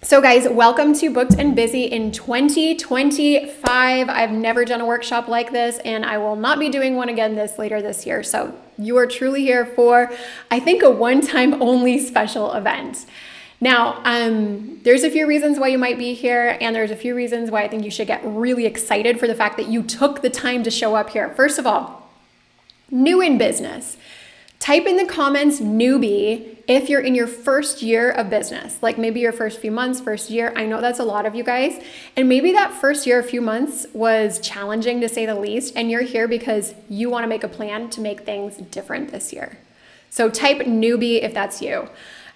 So guys, welcome to Booked and Busy in 2025. I've never done a workshop like this, and I will not be doing one again later this year. So you are truly here for, I think, a one-time only special event. Now, there's a few reasons why you might be here, and there's a few reasons why I think you should get really excited for the fact that you took the time to show up here. First of all, new in business. Type in the comments newbie if you're in your first year of business, like maybe your first few months, first year. I know that's a lot of you guys. And maybe that first year, a few months was challenging to say the least. And you're here because you want to make a plan to make things different this year. So type newbie if that's you.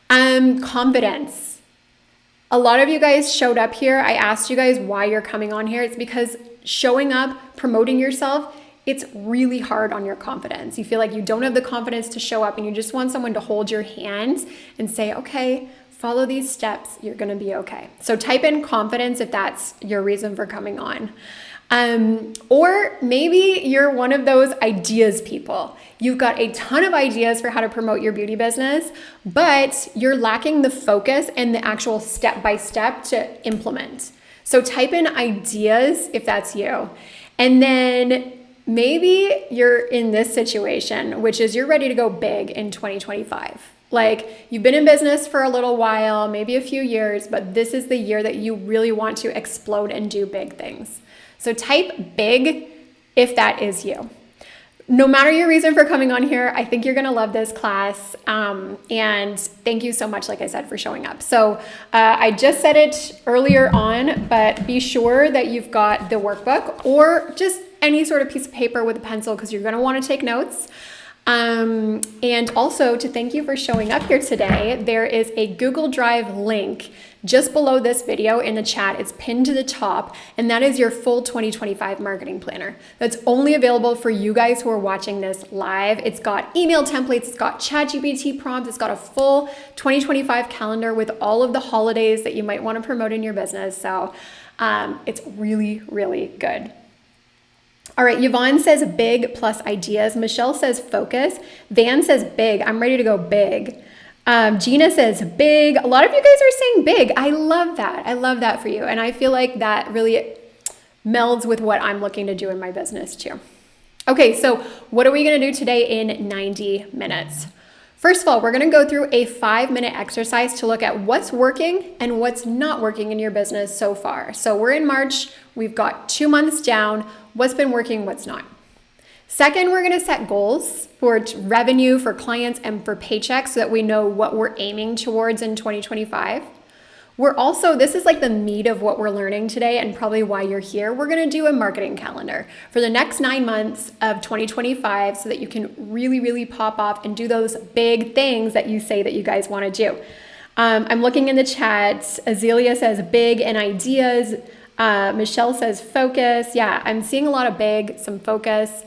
Confidence. A lot of you guys showed up here. I asked you guys why you're coming on here. It's because showing up, promoting yourself, it's really hard on your confidence. You feel like you don't have the confidence to show up and you just want someone to hold your hand and say, okay, follow these steps, you're gonna be okay. So type in confidence if that's your reason for coming on. Or maybe you're one of those ideas people. You've got a ton of ideas for how to promote your beauty business, but you're lacking the focus and the actual step-by-step to implement. So type in ideas if that's you. And then maybe you're in this situation, which is you're ready to go big in 2025. Like you've been in business for a little while, maybe a few years, but this is the year that you really want to explode and do big things. So type big if that is you. No matter your reason for coming on here, I think you're gonna love this class. And thank you so much, like I said, for showing up. So I just said it earlier on, but be sure that you've got the workbook or just any sort of piece of paper with a pencil because you're gonna wanna take notes. And also to thank you for showing up here today, there is a Google Drive link just below this video in the chat. It's pinned to the top, and that is your full 2025 marketing planner. That's only available for you guys who are watching this live. It's got email templates, it's got ChatGPT prompts, it's got a full 2025 calendar with all of the holidays that you might want to promote in your business. So it's really, really good. All right, Yvonne says big plus ideas. Michelle says focus. Van says big. I'm ready to go big. Gina says big. A lot of you guys are saying big. I love that. I love that for you. And I feel like that really melds with what I'm looking to do in my business too. Okay, so what are we gonna do today in 90 minutes? First of all, we're gonna go through a 5-minute exercise to look at what's working and what's not working in your business so far. So we're in March, we've got 2 months down, what's been working, what's not. Second, we're gonna set goals for revenue, for clients, and for paychecks so that we know what we're aiming towards in 2025. We're also, this is like the meat of what we're learning today and probably why you're here. We're gonna do a marketing calendar for the next 9 months of 2025 so that you can really, really pop off and do those big things that you say that you guys wanna do. I'm looking in the chat. Azealia says big and ideas. Michelle says focus. Yeah, I'm seeing a lot of big, some focus.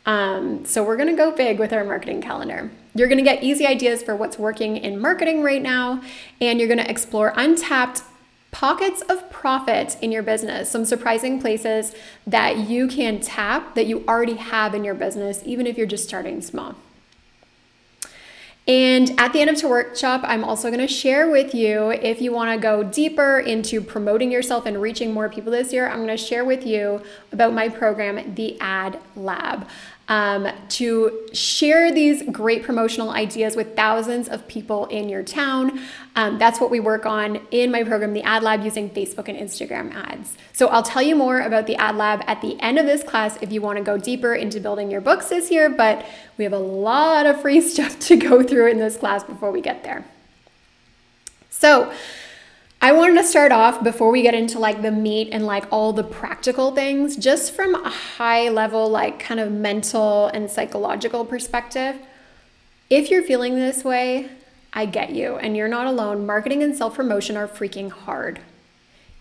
So we're gonna go big with our marketing calendar. You're gonna get easy ideas for what's working in marketing right now, and you're gonna explore untapped pockets of profit in your business, some surprising places that you can tap that you already have in your business, even if you're just starting small. And at the end of the workshop, I'm also going to share with you, if you want to go deeper into promoting yourself and reaching more people this year, I'm going to share with you about my program, the Ad Lab, to share these great promotional ideas with thousands of people in your town. That's what we work on in my program, the Ad Lab, using Facebook and Instagram ads. So I'll tell you more about the Ad Lab at the end of this class if you want to go deeper into building your books this year, but we have a lot of free stuff to go through in this class before we get there. So I wanted to start off before we get into like the meat and like all the practical things, just from a high level, like kind of mental and psychological perspective. If you're feeling this way, I get you, and you're not alone. Marketing and self-promotion are freaking hard.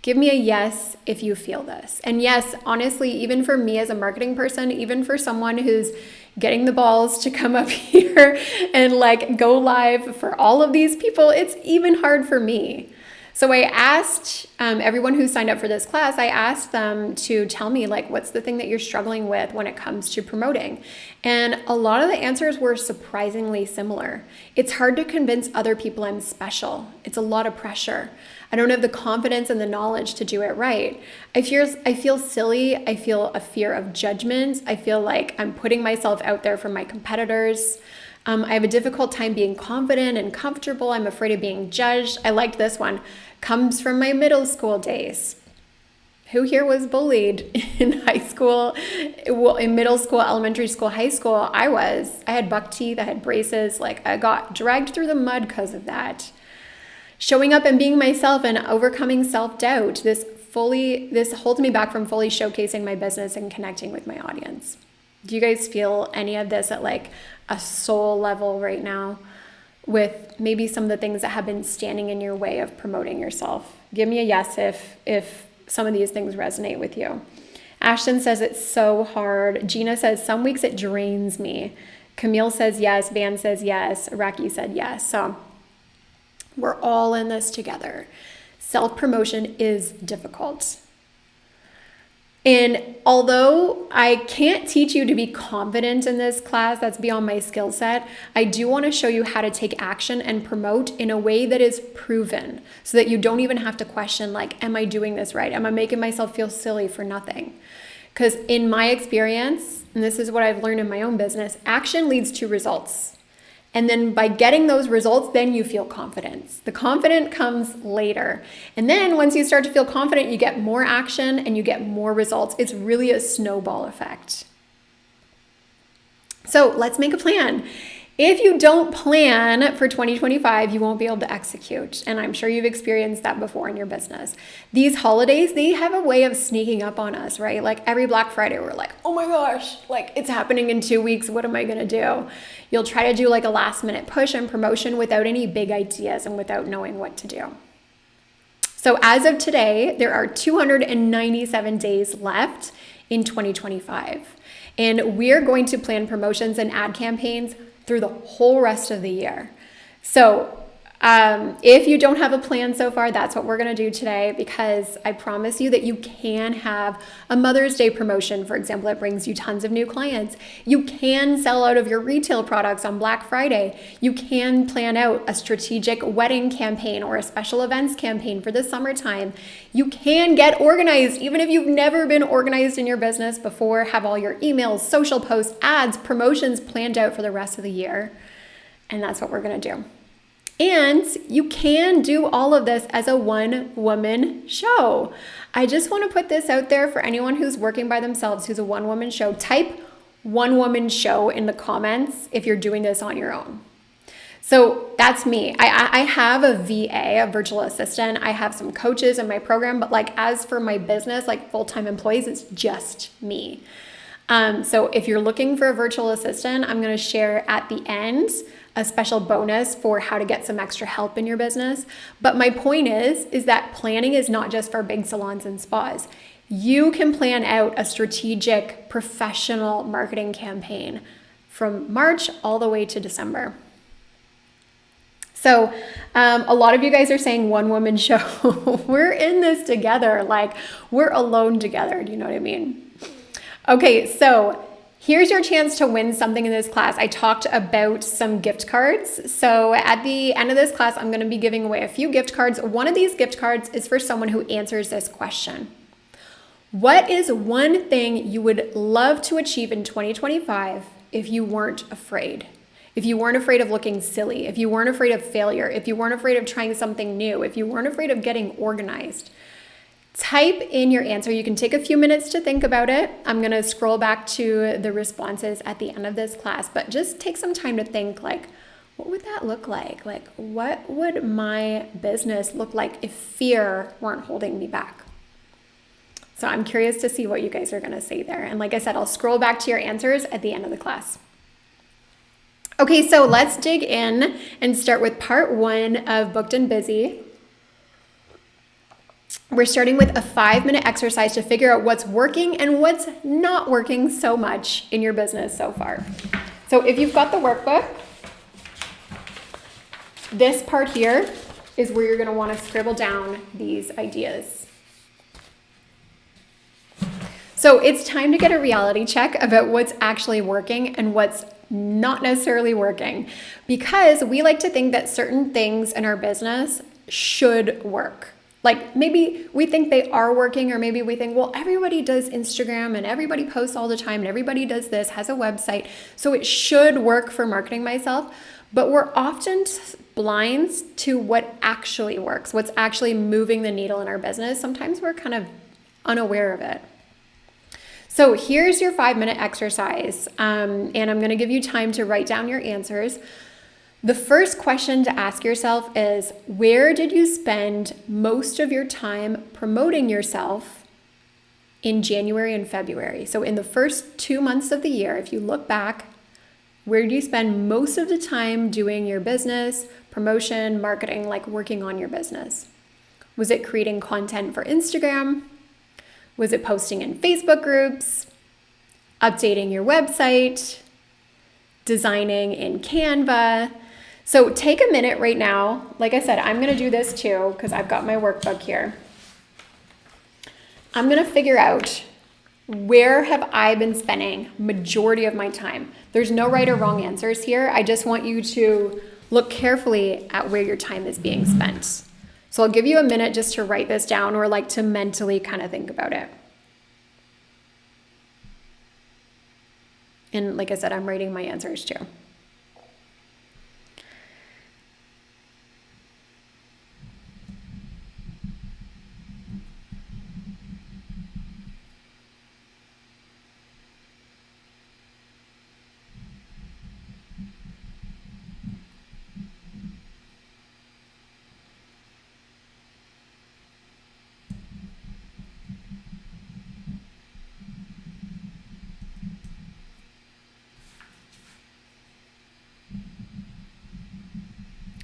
Give me a yes if you feel this. And yes, honestly, even for me as a marketing person, even for someone who's getting the balls to come up here and like go live for all of these people, it's even hard for me. So I asked everyone who signed up for this class, I asked them to tell me, like, what's the thing that you're struggling with when it comes to promoting? And a lot of the answers were surprisingly similar. It's hard to convince other people I'm special. It's a lot of pressure. I don't have the confidence and the knowledge to do it right. I feel silly. I feel a fear of judgment. I feel like I'm putting myself out there for my competitors. I have a difficult time being confident and comfortable. I'm afraid of being judged. I liked this one. Comes from my middle school days. Who here was bullied in high school? Well, in middle school, elementary school, high school, I was. I had buck teeth, I had braces. Like, I got dragged through the mud because of that. Showing up and being myself and overcoming self-doubt. This holds me back from fully showcasing my business and connecting with my audience. Do you guys feel any of this at like a soul level right now with maybe some of the things that have been standing in your way of promoting yourself? Give me a yes if some of these things resonate with you. Ashton says it's so hard. Gina says some weeks it drains me. Camille says yes. Van says yes. Raki said yes. So we're all in this together. Self-promotion is difficult. And although I can't teach you to be confident in this class, that's beyond my skill set, I do want to show you how to take action and promote in a way that is proven so that you don't even have to question, like, am I doing this right? Am I making myself feel silly for nothing? Because in my experience, and this is what I've learned in my own business, action leads to results. And then by getting those results, then you feel confidence. The confidence comes later. And then once you start to feel confident, you get more action and you get more results. It's really a snowball effect. So let's make a plan. If you don't plan for 2025, you won't be able to execute. And I'm sure you've experienced that before in your business. These holidays, they have a way of sneaking up on us, right? Like every Black Friday, we're like, oh my gosh, like it's happening in 2 weeks. What am I gonna do? You'll try to do like a last minute push and promotion without any big ideas and without knowing what to do. So as of today, there are 297 days left in 2025. And we're going to plan promotions and ad campaigns through the whole rest of the year. So if you don't have a plan so far, that's what we're going to do today, because I promise you that you can have a Mother's Day promotion, for example, that brings you tons of new clients. You can sell out of your retail products on Black Friday. You can plan out a strategic wedding campaign or a special events campaign for the summertime. You can get organized, even if you've never been organized in your business before. Have all your emails, social posts, ads, promotions planned out for the rest of the year. And that's what we're going to do. And you can do all of this as a one-woman show. I just want to put this out there for anyone who's working by themselves, who's a one-woman show. Type one-woman show in the comments if you're doing this on your own. So that's me. I have a VA, a virtual assistant. I have some coaches in my program, but like as for my business, like full-time employees, it's just me. So if you're looking for a virtual assistant, I'm going to share at the end a special bonus for how to get some extra help in your business. But my point is that planning is not just for big salons and spas. You can plan out a strategic professional marketing campaign from March all the way to December. So a lot of you guys are saying one woman show. We're in this together. Like we're alone together. Do you know what I mean? Okay, so here's your chance to win something in this class. I talked about some gift cards. So at the end of this class, I'm going to be giving away a few gift cards. One of these gift cards is for someone who answers this question. What is one thing you would love to achieve in 2025 if you weren't afraid? If you weren't afraid of looking silly, if you weren't afraid of failure, if you weren't afraid of trying something new, if you weren't afraid of getting organized? Type in your answer. You can take a few minutes to think about it. I'm going to scroll back to the responses at the end of this class, but just take some time to think, like, what would that look like? Like, what would my business look like if fear weren't holding me back? So I'm curious to see what you guys are going to say there. And like I said, I'll scroll back to your answers at the end of the class. Okay, so let's dig in and start with part 1 of Booked and Busy. We're starting with a 5-minute exercise to figure out what's working and what's not working so much in your business so far. So if you've got the workbook, this part here is where you're going to want to scribble down these ideas. So it's time to get a reality check about what's actually working and what's not necessarily working, because we like to think that certain things in our business should work. Like maybe we think they are working, or maybe we think, well, everybody does Instagram and everybody posts all the time and everybody does this, has a website, so it should work for Marketing Myself. But we're often blind to what actually works, what's actually moving the needle in our business. Sometimes we're kind of unaware of it. So here's your 5-minute exercise, and I'm going to give you time to write down your answers. The first question to ask yourself is, where did you spend most of your time promoting yourself in January and February? So in the first 2 months of the year, if you look back, where do you spend most of the time doing your business, promotion, marketing, like working on your business? Was it creating content for Instagram? Was it posting in Facebook groups? Updating your website? Designing in Canva? So take a minute right now. Like I said, I'm going to do this too because I've got my workbook here. I'm going to figure out, where have I been spending majority of my time? There's no right or wrong answers here. I just want you to look carefully at where your time is being spent. So I'll give you a minute just to write this down, or like to mentally kind of think about it. And like I said, I'm writing my answers too.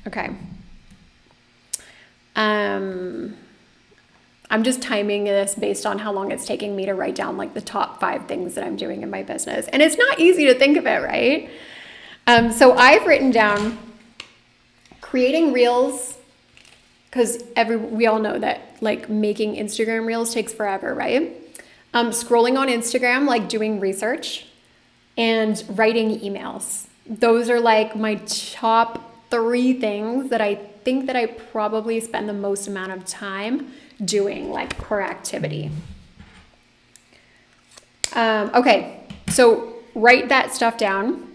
Okay. I'm just timing this based on how long it's taking me to write down like the top 5 things that I'm doing in my business. And it's not easy to think about, right? So I've written down creating reels, because we all know that like making Instagram reels takes forever, right? Scrolling on Instagram, like doing research, and writing emails. Those are like my top 3 things that I think that I probably spend the most amount of time doing, like per activity. Okay, so write that stuff down.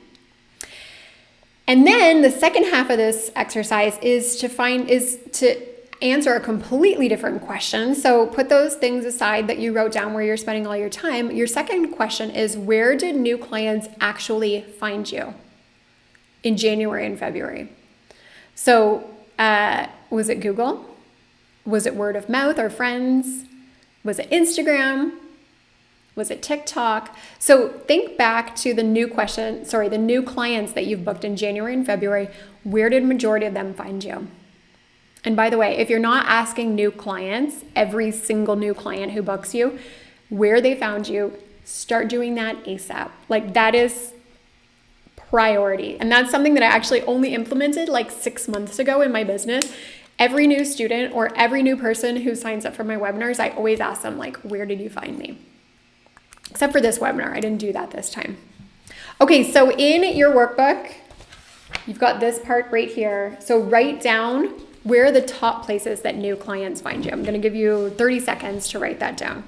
And then the second half of this exercise is to answer a completely different question. So put those things aside that you wrote down where you're spending all your time. Your second question is, where did new clients actually find you in January and February? So was it Google? Was it word of mouth or friends? Was it Instagram? Was it TikTok? So think back to the new clients that you've booked in January and February. Where did majority of them find you? And by the way, if you're not asking new clients, every single new client who books you, where they found you, start doing that ASAP. Like that is priority. And that's something that I actually only implemented like 6 months ago in my business. Every new student or every new person who signs up for my webinars, I always ask them like, where did you find me? Except for this webinar, I didn't do that this time. Okay, so in your workbook, you've got this part right here. So write down where are the top places that new clients find you. I'm gonna give you 30 seconds to write that down.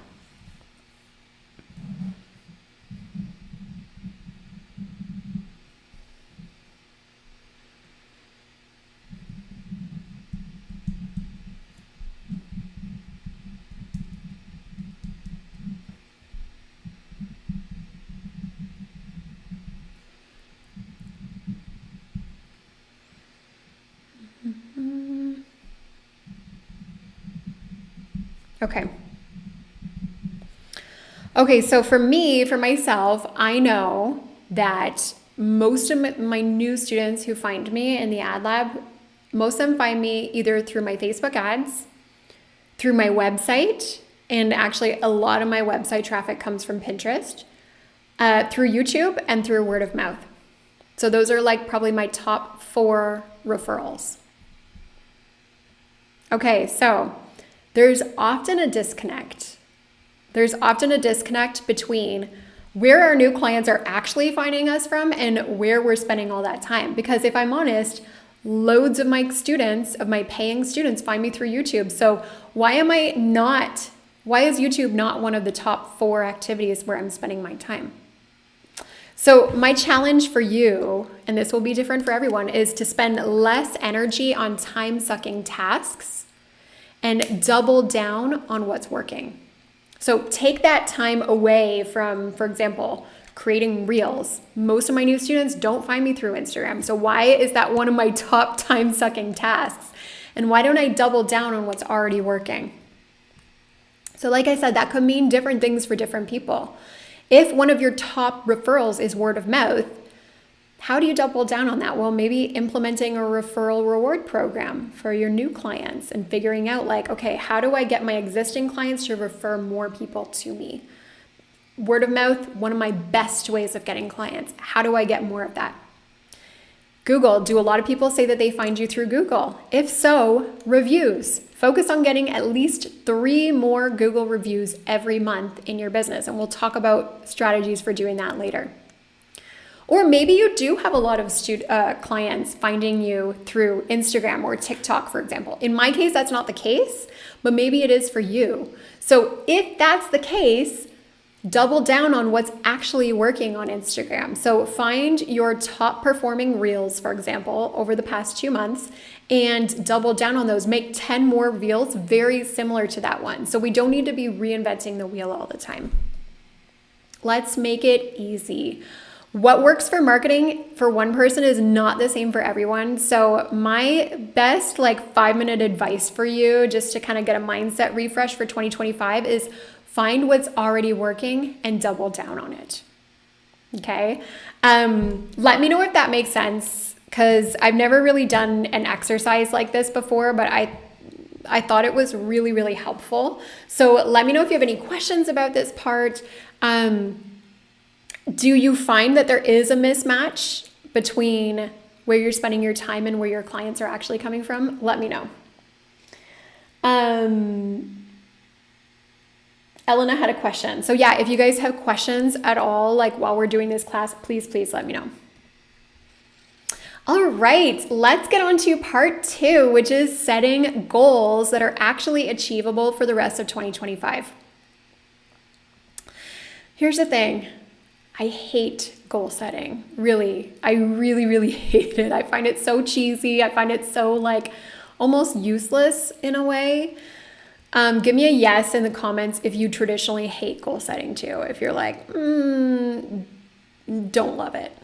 Okay, so for myself, I know that most of my new students who find me in the ad lab, most of them find me either through my Facebook ads, through my website, and actually a lot of my website traffic comes from Pinterest, through YouTube, and through word of mouth. So those are like probably my top 4 referrals. Okay, so there's often a disconnect. There's often a disconnect between where our new clients are actually finding us from and where we're spending all that time. Because if I'm honest, loads of my students, of my paying students, find me through YouTube. So why is YouTube not one of the top 4 activities where I'm spending my time? So my challenge for you, and this will be different for everyone, is to spend less energy on time-sucking tasks and double down on what's working. So take that time away from, for example, creating reels. Most of my new students don't find me through Instagram. So why is that one of my top time-sucking tasks? And why don't I double down on what's already working? So like I said, that could mean different things for different people. If one of your top referrals is word of mouth, how do you double down on that? Well, maybe implementing a referral reward program for your new clients and figuring out like, okay, how do I get my existing clients to refer more people to me? Word of mouth, one of my best ways of getting clients. How do I get more of that? Google, do a lot of people say that they find you through Google? If so, reviews. Focus on getting at least 3 more Google reviews every month in your business. And we'll talk about strategies for doing that later. Or maybe you do have a lot of clients finding you through Instagram or TikTok, for example. In my case, that's not the case, but maybe it is for you. So if that's the case, double down on what's actually working on Instagram. So find your top performing reels, for example, over the past 2 months and double down on those. Make 10 more reels very similar to that one. So we don't need to be reinventing the wheel all the time. Let's make it easy. What works for marketing for one person is not the same for everyone. So my best 5-minute advice for you, just to kind of get a mindset refresh for 2025, is find what's already working and double down on it. Okay. Let me know if that makes sense, because I've never really done an exercise like this before, but I thought it was really, really helpful. So let me know if you have any questions about this part. Do you find that there is a mismatch between where you're spending your time and where your clients are actually coming from? Let me know. Elena had a question. So yeah, if you guys have questions at all, while we're doing this class, please let me know. All right, let's get on to part 2, which is setting goals that are actually achievable for the rest of 2025. Here's the thing. I hate goal setting. Really. I really, really hate it. I find it so cheesy. I find it so almost useless in a way. Give me a yes in the comments if you traditionally hate goal setting too. If you're don't love it.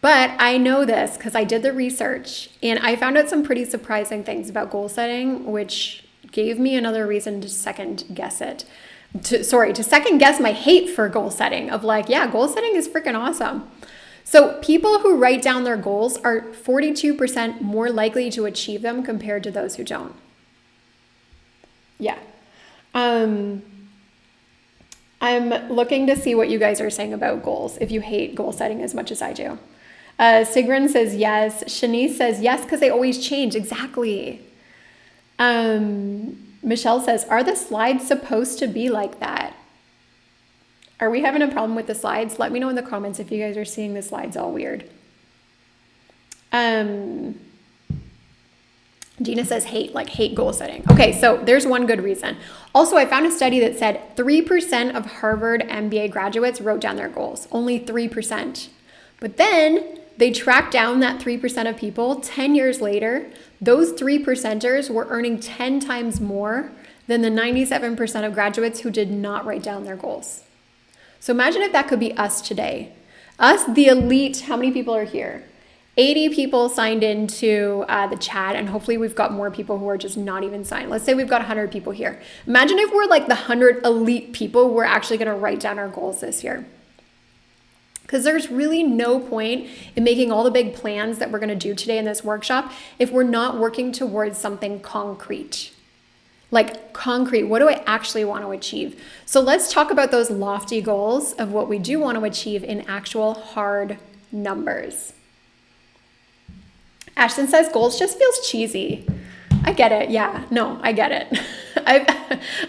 But I know this because I did the research and I found out some pretty surprising things about goal setting, which gave me another reason to second guess it. To second guess my hate for goal setting of goal setting is freaking awesome. So people who write down their goals are 42% more likely to achieve them compared to those who don't. Yeah. I'm looking to see what you guys are saying about goals, if you hate goal setting as much as I do. Sigrun says yes. Shanice says yes, because they always change. Exactly. Michelle says, are the slides supposed to be like that? Are we having a problem with the slides? Let me know in the comments if you guys are seeing the slides all weird. Gina says hate goal setting. Okay, so there's one good reason. Also, I found a study that said 3% of Harvard MBA graduates wrote down their goals. Only 3%. But then they tracked down that 3% of people 10 years later. Those 3%ers were earning 10 times more than the 97% of graduates who did not write down their goals. So imagine if that could be us today. Us, the elite, how many people are here? 80 people signed into the chat, and hopefully we've got more people who are just not even signed. Let's say we've got 100 people here. Imagine if we're the 100 elite people who are actually going to write down our goals this year. Because there's really no point in making all the big plans that we're going to do today in this workshop if we're not working towards something concrete. Concrete, what do I actually want to achieve? So let's talk about those lofty goals of what we do want to achieve in actual hard numbers. Ashton says goals just feels cheesy. I get it. Yeah, no, I get it.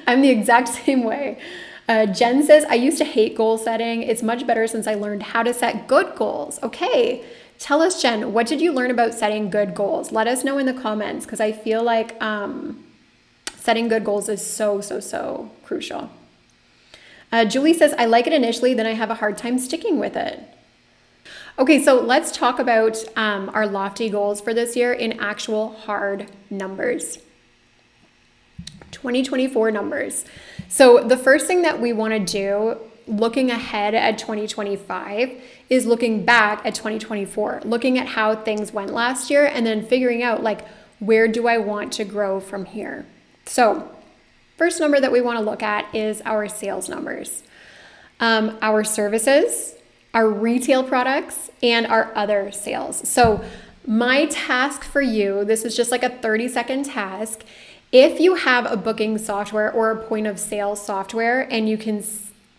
I'm the exact same way. Jen says, I used to hate goal setting. It's much better since I learned how to set good goals. Okay. Tell us, Jen, what did you learn about setting good goals? Let us know in the comments because I feel like setting good goals is so crucial. Julie says, I like it initially, then I have a hard time sticking with it. Okay, so let's talk about our lofty goals for this year in actual hard numbers. 2024 numbers. So the first thing that we want to do looking ahead at 2025 is looking back at 2024, looking at how things went last year and then figuring out like, where do I want to grow from here? So first number that we want to look at is our sales numbers, our services, our retail products, and our other sales. So my task for you, this is just like a 30-second task. If you have a booking software or a point of sale software and you can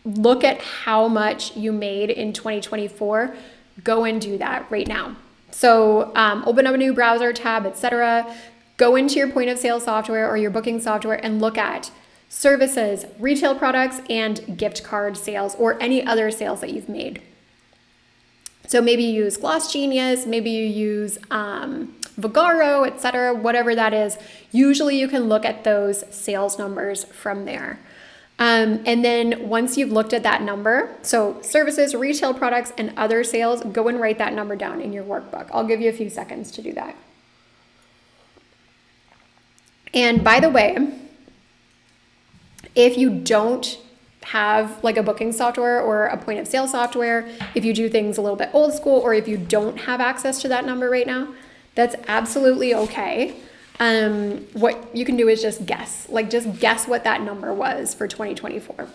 look at how much you made in 2024, go and do that right now. So open up a new browser tab, etc. Go into your point of sale software or your booking software and look at services, retail products, and gift card sales or any other sales that you've made. So maybe you use Gloss Genius, maybe you use Vagaro, etc., whatever that is. Usually you can look at those sales numbers from there. And then once you've looked at that number, so services, retail products, and other sales, go and write that number down in your workbook. I'll give you a few seconds to do that. And by the way, if you don't have like a booking software or a point of sale software, if you do things a little bit old school, or if you don't have access to that number right now, that's absolutely okay. What you can do is just guess what that number was for 2024.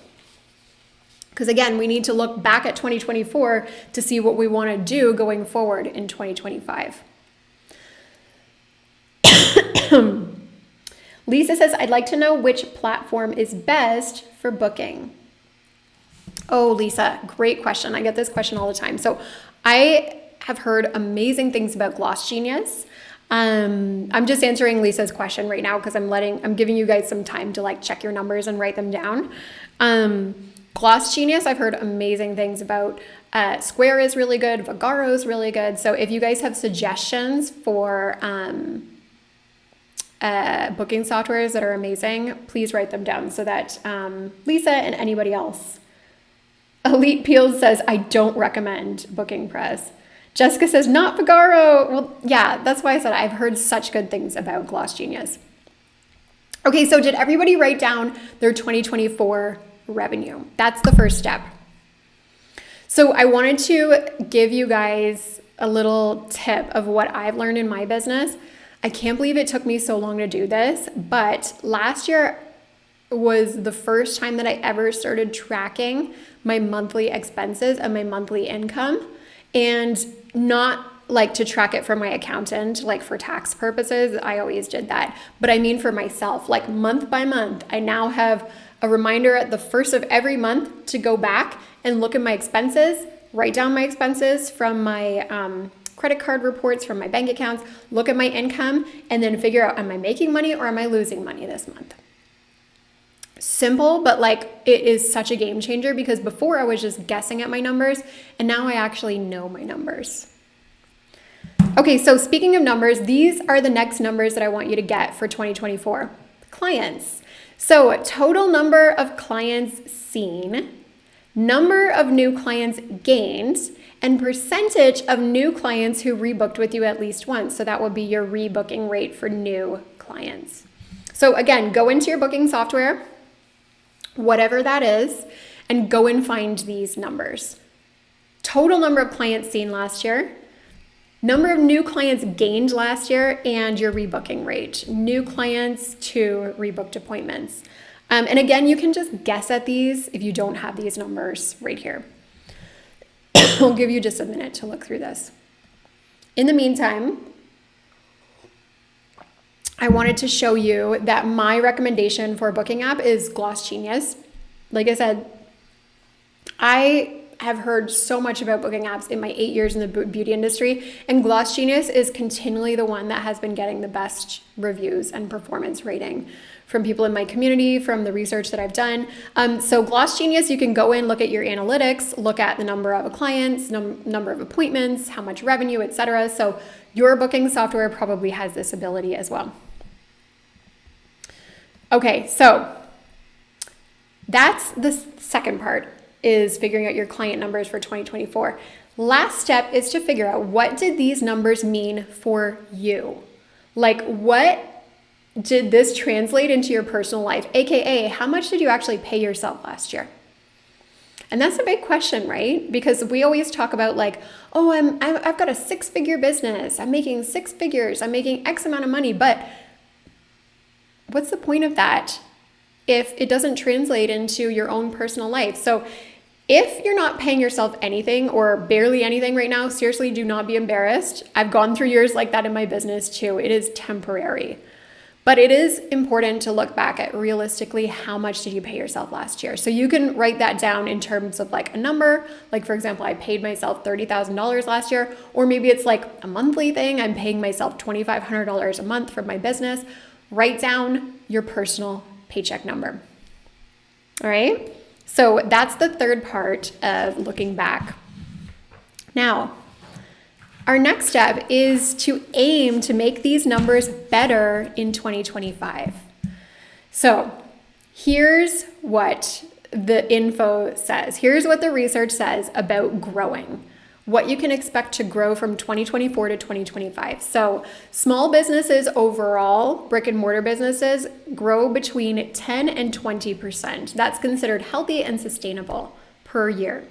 Because again, we need to look back at 2024 to see what we want to do going forward in 2025. Lisa says, I'd like to know which platform is best for booking. Oh, Lisa, great question. I get this question all the time. So I have heard amazing things about Gloss Genius. I'm just answering Lisa's question right now because I'm giving you guys some time to like check your numbers and write them down. Gloss Genius, I've heard amazing things about. Square is really good. Vagaro is really good. So if you guys have suggestions for booking softwares that are amazing, please write them down so that Lisa and anybody else. Elite Peels says, I don't recommend Booking Press. Jessica says, not Vagaro. Well, yeah, that's why I said I've heard such good things about Gloss Genius. Okay, so did everybody write down their 2024 revenue? That's the first step. So I wanted to give you guys a little tip of what I've learned in my business. I can't believe it took me so long to do this, but last year was the first time that I ever started tracking my monthly expenses and my monthly income, and not like to track it for my accountant, like for tax purposes. I always did that. But I mean for myself, like month by month, I now have a reminder at the first of every month to go back and look at my expenses, write down my expenses from my credit card reports, from my bank accounts, look at my income, and then figure out, am I making money or am I losing money this month? Simple, but like it is such a game changer because before I was just guessing at my numbers and now I actually know my numbers. Okay, so speaking of numbers, these are the next numbers that I want you to get for 2024. Clients. So total number of clients seen, number of new clients gained, and percentage of new clients who rebooked with you at least once. So that would be your rebooking rate for new clients. So again, go into your booking software, whatever that is, and go and find these numbers. Total number of clients seen last year, number of new clients gained last year, and your rebooking rate. New clients to rebooked appointments. And again, you can just guess at these if you don't have these numbers right here. I'll give you just a minute to look through this. In the meantime, I wanted to show you that my recommendation for a booking app is Gloss Genius. Like I said, I have heard so much about booking apps in my 8 years in the beauty industry, and Gloss Genius is continually the one that has been getting the best reviews and performance rating from people in my community, from the research that I've done. So Gloss Genius, you can go in, look at your analytics, look at the number of clients, number of appointments, how much revenue, etc. So your booking software probably has this ability as well. Okay, so that's the second part, is figuring out your client numbers for 2024. Last step is to figure out, what did these numbers mean for you? Like, what did this translate into your personal life? AKA, how much did you actually pay yourself last year? And that's a big question, right? Because we always talk about like, oh, I've got a 6-figure business. I'm making 6 figures. I'm making X amount of money. But what's the point of that if it doesn't translate into your own personal life? So if you're not paying yourself anything or barely anything right now, seriously, do not be embarrassed. I've gone through years like that in my business too. It is temporary. But it is important to look back at realistically, how much did you pay yourself last year? So you can write that down in terms of like a number. Like, for example, I paid myself $30,000 last year, or maybe it's like a monthly thing. I'm paying myself $2,500 a month for my business. Write down your personal paycheck number. All right. So that's the third part of looking back. Now, our next step is to aim to make these numbers better in 2025. So here's what the info says. Here's what the research says about growing, what you can expect to grow from 2024 to 2025. So small businesses overall, brick and mortar businesses, grow between 10 and 20%. That's considered healthy and sustainable per year.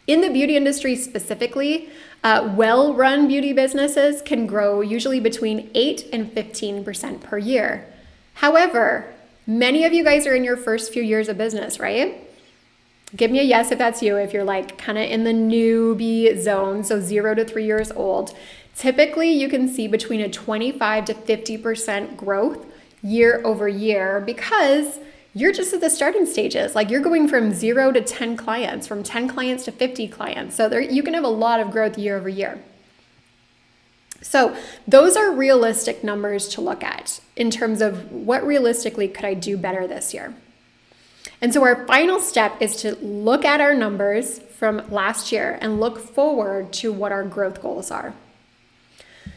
In the beauty industry specifically, well-run beauty businesses can grow usually between 8 and 15% per year. However, many of you guys are in your first few years of business, right? Give me a yes if that's you, if you're like kind of in the newbie zone, so 0 to 3 years old. Typically, you can see between a 25 to 50% growth year over year, because you're just at the starting stages. Like, you're going from 0 to 10 clients, from 10 clients to 50 clients. So you can have a lot of growth year over year. So those are realistic numbers to look at in terms of what realistically could I do better this year. And so our final step is to look at our numbers from last year and look forward to what our growth goals are.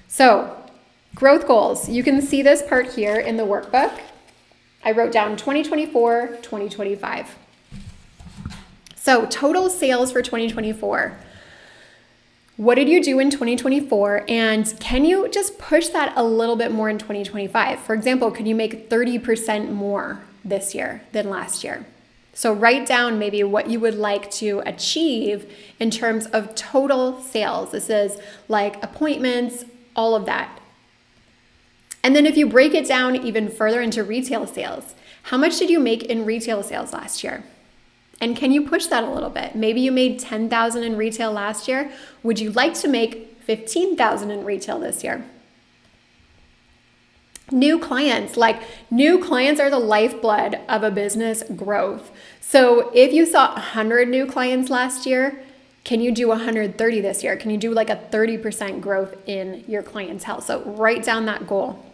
So growth goals, you can see this part here in the workbook. I wrote down 2024, 2025. So total sales for 2024. What did you do in 2024? And can you just push that a little bit more in 2025? For example, could you make 30% more this year than last year? So write down maybe what you would like to achieve in terms of total sales. This is like appointments, all of that. And then if you break it down even further into retail sales, how much did you make in retail sales last year? And can you push that a little bit? Maybe you made $10,000 in retail last year. Would you like to make $15,000 in retail this year? New clients, new clients are the lifeblood of a business growth. So if you saw 100 new clients last year, can you do 130 this year? Can you do like a 30% growth in your clientele? So write down that goal.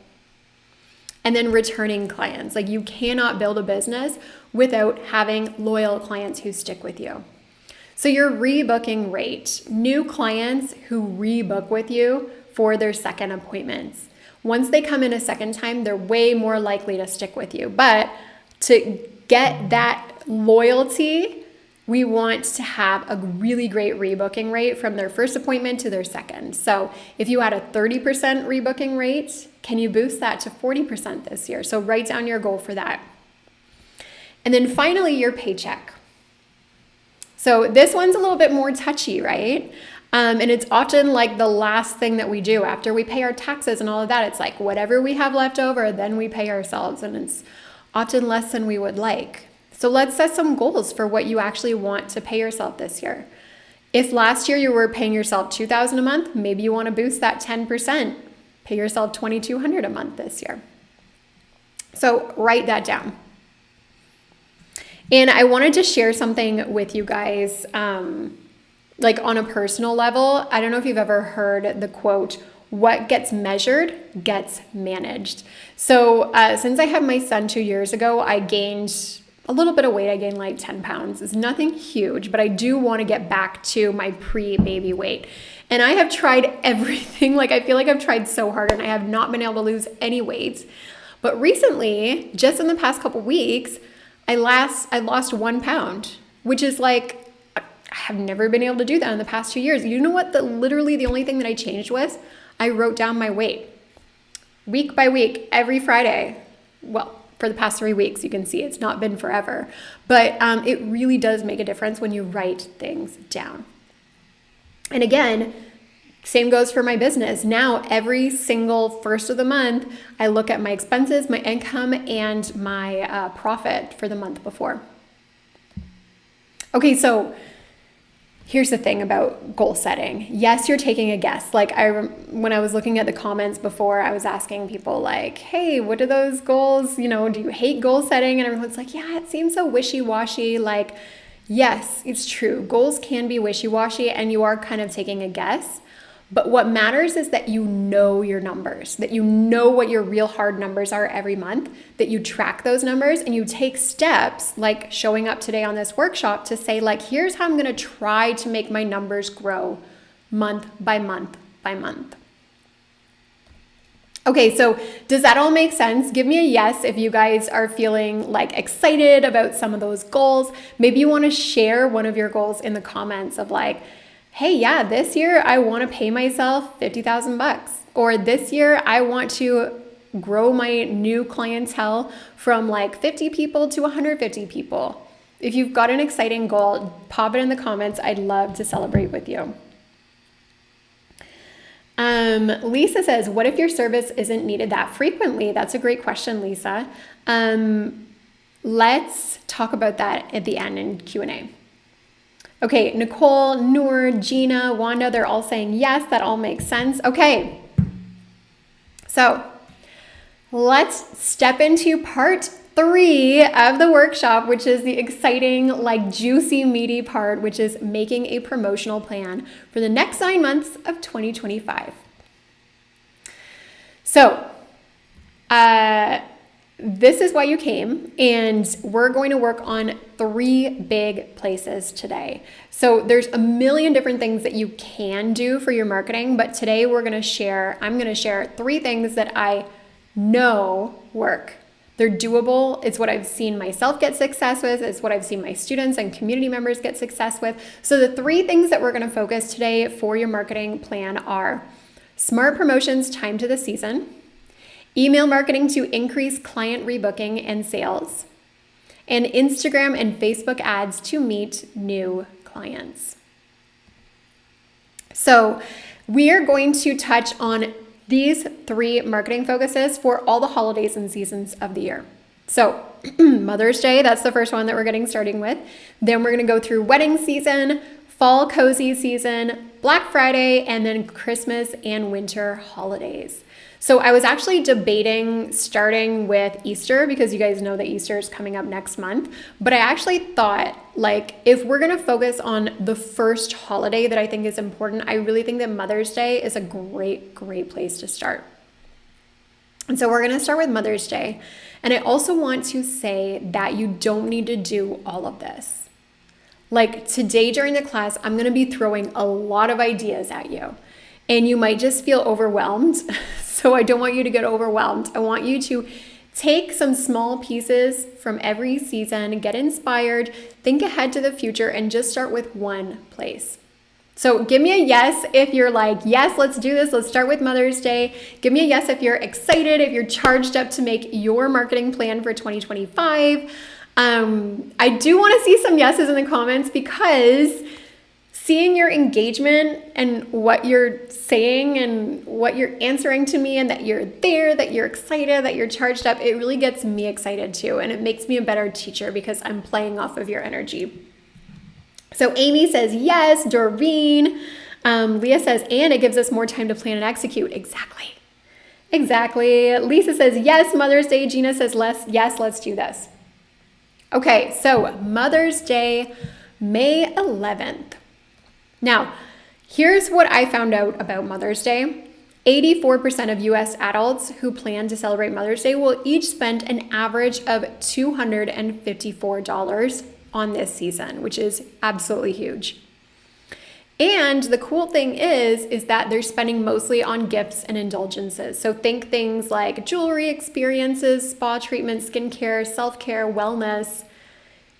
And then returning clients. Like, you cannot build a business without having loyal clients who stick with you. So your rebooking rate, new clients who rebook with you for their second appointments. Once they come in a second time, they're way more likely to stick with you. But to get that loyalty, we want to have a really great rebooking rate from their first appointment to their second. So if you had a 30% rebooking rate, can you boost that to 40% this year? So write down your goal for that. And then finally, your paycheck. So this one's a little bit more touchy, right? And it's often like the last thing that we do after we pay our taxes and all of that. It's like whatever we have left over, then we pay ourselves. And it's often less than we would like. So let's set some goals for what you actually want to pay yourself this year. If last year you were paying yourself $2,000 a month, maybe you want to boost that 10%. Pay yourself $2,200 a month this year. So write that down. And I wanted to share something with you guys like on a personal level, I don't know if you've ever heard the quote, what gets measured gets managed. So since I had my son 2 years ago, I gained a little bit of weight. I gained like 10 pounds. It's nothing huge, but I do want to get back to my pre-baby weight. And I have tried everything. Like I feel like I've tried so hard and I have not been able to lose any weight. But recently, just in the past couple weeks, I lost 1 pound, which is like, I have never been able to do that in the past 2 years. You know what? Literally the only thing that I changed was I wrote down my weight week by week, every Friday. Well, for the past 3 weeks, you can see it's not been forever, but it really does make a difference when you write things down. And again, same goes for my business. Now, every single first of the month, I look at my expenses, my income, and my profit for the month before. Okay, so here's the thing about goal setting. Yes, you're taking a guess. Like when I was looking at the comments before, I was asking people like, hey, what are those goals? Do you hate goal setting? And everyone's like, yeah, it seems so wishy-washy. Like, yes, it's true. Goals can be wishy-washy and you are kind of taking a guess. But what matters is that you know your numbers, that you know what your real hard numbers are every month, that you track those numbers and you take steps like showing up today on this workshop to say like, here's how I'm going to try to make my numbers grow month by month by month. Okay, so does that all make sense? Give me a yes if you guys are feeling like excited about some of those goals. Maybe you want to share one of your goals in the comments of like, hey, yeah, this year I want to pay myself $50,000, or this year I want to grow my new clientele from like 50 people to 150 people. If you've got an exciting goal, pop it in the comments. I'd love to celebrate with you. Lisa says, what if your service isn't needed that frequently? That's a great question, Lisa. Let's talk about that at the end in Q&A. Okay, Nicole, Noor, Gina, Wanda, they're all saying yes, that all makes sense. Okay, so let's step into part 3 of the workshop, which is the exciting, like juicy, meaty part, which is making a promotional plan for the next 9 months of 2025. So, this is why you came, and we're going to work on 3 big places today. So there's a million different things that you can do for your marketing, but today I'm going to share 3 things that I know work. They're doable. It's what I've seen myself get success with. It's what I've seen my students and community members get success with. So the 3 things that we're going to focus today for your marketing plan are smart promotions timed to the season, email marketing to increase client rebooking and sales, and Instagram and Facebook ads to meet new clients. So we are going to touch on these 3 marketing focuses for all the holidays and seasons of the year. So Mother's Day, that's the first one that we're getting starting with. Then we're going to go through wedding season, fall cozy season, Black Friday, and then Christmas and winter holidays. So I was actually debating starting with Easter because you guys know that Easter is coming up next month. But I actually thought, like, if we're going to focus on the first holiday that I think is important, I really think that Mother's Day is a great, great place to start. And so we're going to start with Mother's Day. And I also want to say that you don't need to do all of this. Like today during the class, I'm going to be throwing a lot of ideas at you. And you might just feel overwhelmed. So I don't want you to get overwhelmed. I want you to take some small pieces from every season, get inspired, think ahead to the future, and just start with one place. So give me a yes if you're like, yes, let's do this. Let's start with Mother's Day. Give me a yes if you're excited, if you're charged up to make your marketing plan for 2025. I do want to see some yeses in the comments because seeing your engagement and what you're saying and what you're answering to me and that you're there, that you're excited, that you're charged up, it really gets me excited too. And it makes me a better teacher because I'm playing off of your energy. So Amy says yes, Doreen. Leah says, and it gives us more time to plan and execute. Exactly. Lisa says yes, Mother's Day. Gina says yes, let's do this. Okay, so Mother's Day, May 11th. Now, here's what I found out about Mother's Day. 84% of US adults who plan to celebrate Mother's Day will each spend an average of $254 on this season, which is absolutely huge. And the cool thing is that they're spending mostly on gifts and indulgences. So think things like jewelry experiences, spa treatments, skincare, self-care, wellness.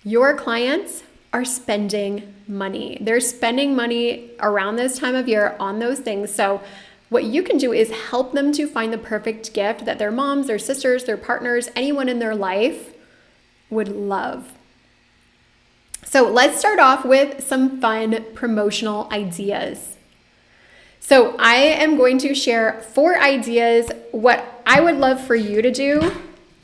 Your clients are spending money. They're spending money around this time of year on those things. So what you can do is help them to find the perfect gift that their moms, their sisters, their partners, anyone in their life would love. So let's start off with some fun promotional ideas. So I am going to share 4 ideas. What I would love for you to do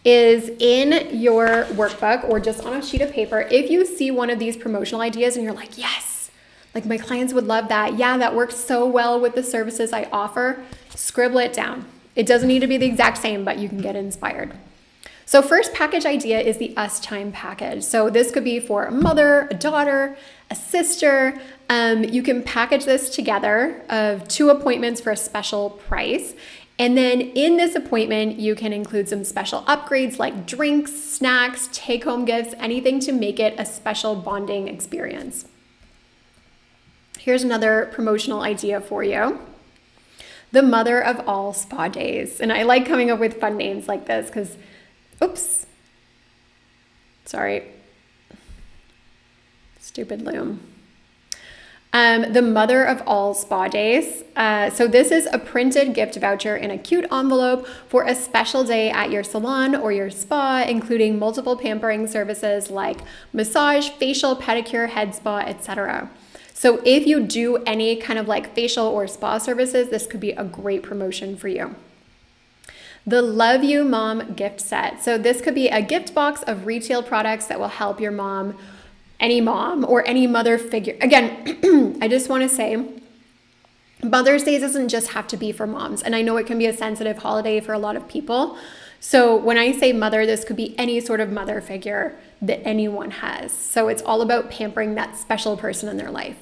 is in your workbook or just on a sheet of paper, if you see one of these promotional ideas and you're like, yes, like my clients would love that. Yeah, that works so well with the services I offer. Scribble it down. It doesn't need to be the exact same, but you can get inspired. So first package idea is the Us Time package. So this could be for a mother, a daughter, a sister. You can package this together of 2 appointments for a special price. And then in this appointment, you can include some special upgrades like drinks, snacks, take-home gifts, anything to make it a special bonding experience. Here's another promotional idea for you. The Mother of All Spa Days. And I like coming up with fun names like this because, oops, sorry, stupid loom. The Mother of All Spa Days. So this is a printed gift voucher in a cute envelope for a special day at your salon or your spa, including multiple pampering services like massage, facial, pedicure, head spa, etc. So if you do any kind of like facial or spa services, this could be a great promotion for you. The Love You Mom gift set. So this could be a gift box of retail products that will help your mom, any mom or any mother figure. Again, I just want to say Mother's Day doesn't just have to be for moms. And I know it can be a sensitive holiday for a lot of people. So when I say mother, this could be any sort of mother figure that anyone has. So it's all about pampering that special person in their life.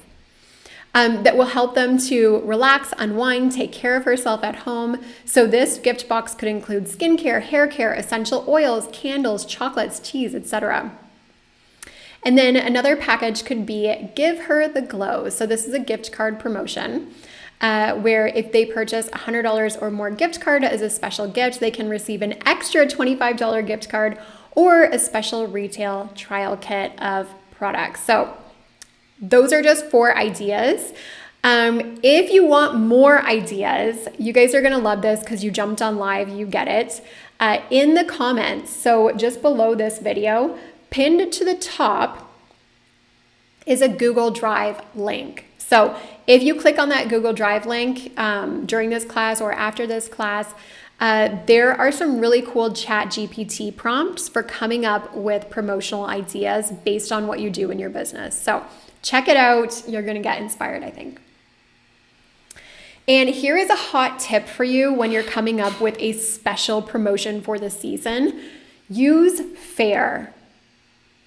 That will help them to relax, unwind, take care of herself at home. So this gift box could include skincare, hair care, essential oils, candles, chocolates, teas, etc. And then another package could be Give Her the Glow. So this is a gift card promotion where if they purchase $100 or more gift card as a special gift, they can receive an extra $25 gift card or a special retail trial kit of products. So those are just 4 ideas. If you want more ideas, you guys are going to love this because you jumped on live, you get it. In the comments, so just below this video, pinned to the top is a Google Drive link. So if you click on that Google Drive link during this class or after this class, there are some really cool ChatGPT prompts for coming up with promotional ideas based on what you do in your business. So check it out. You're going to get inspired, I think. And here is a hot tip for you when you're coming up with a special promotion for the season. Use FAIR.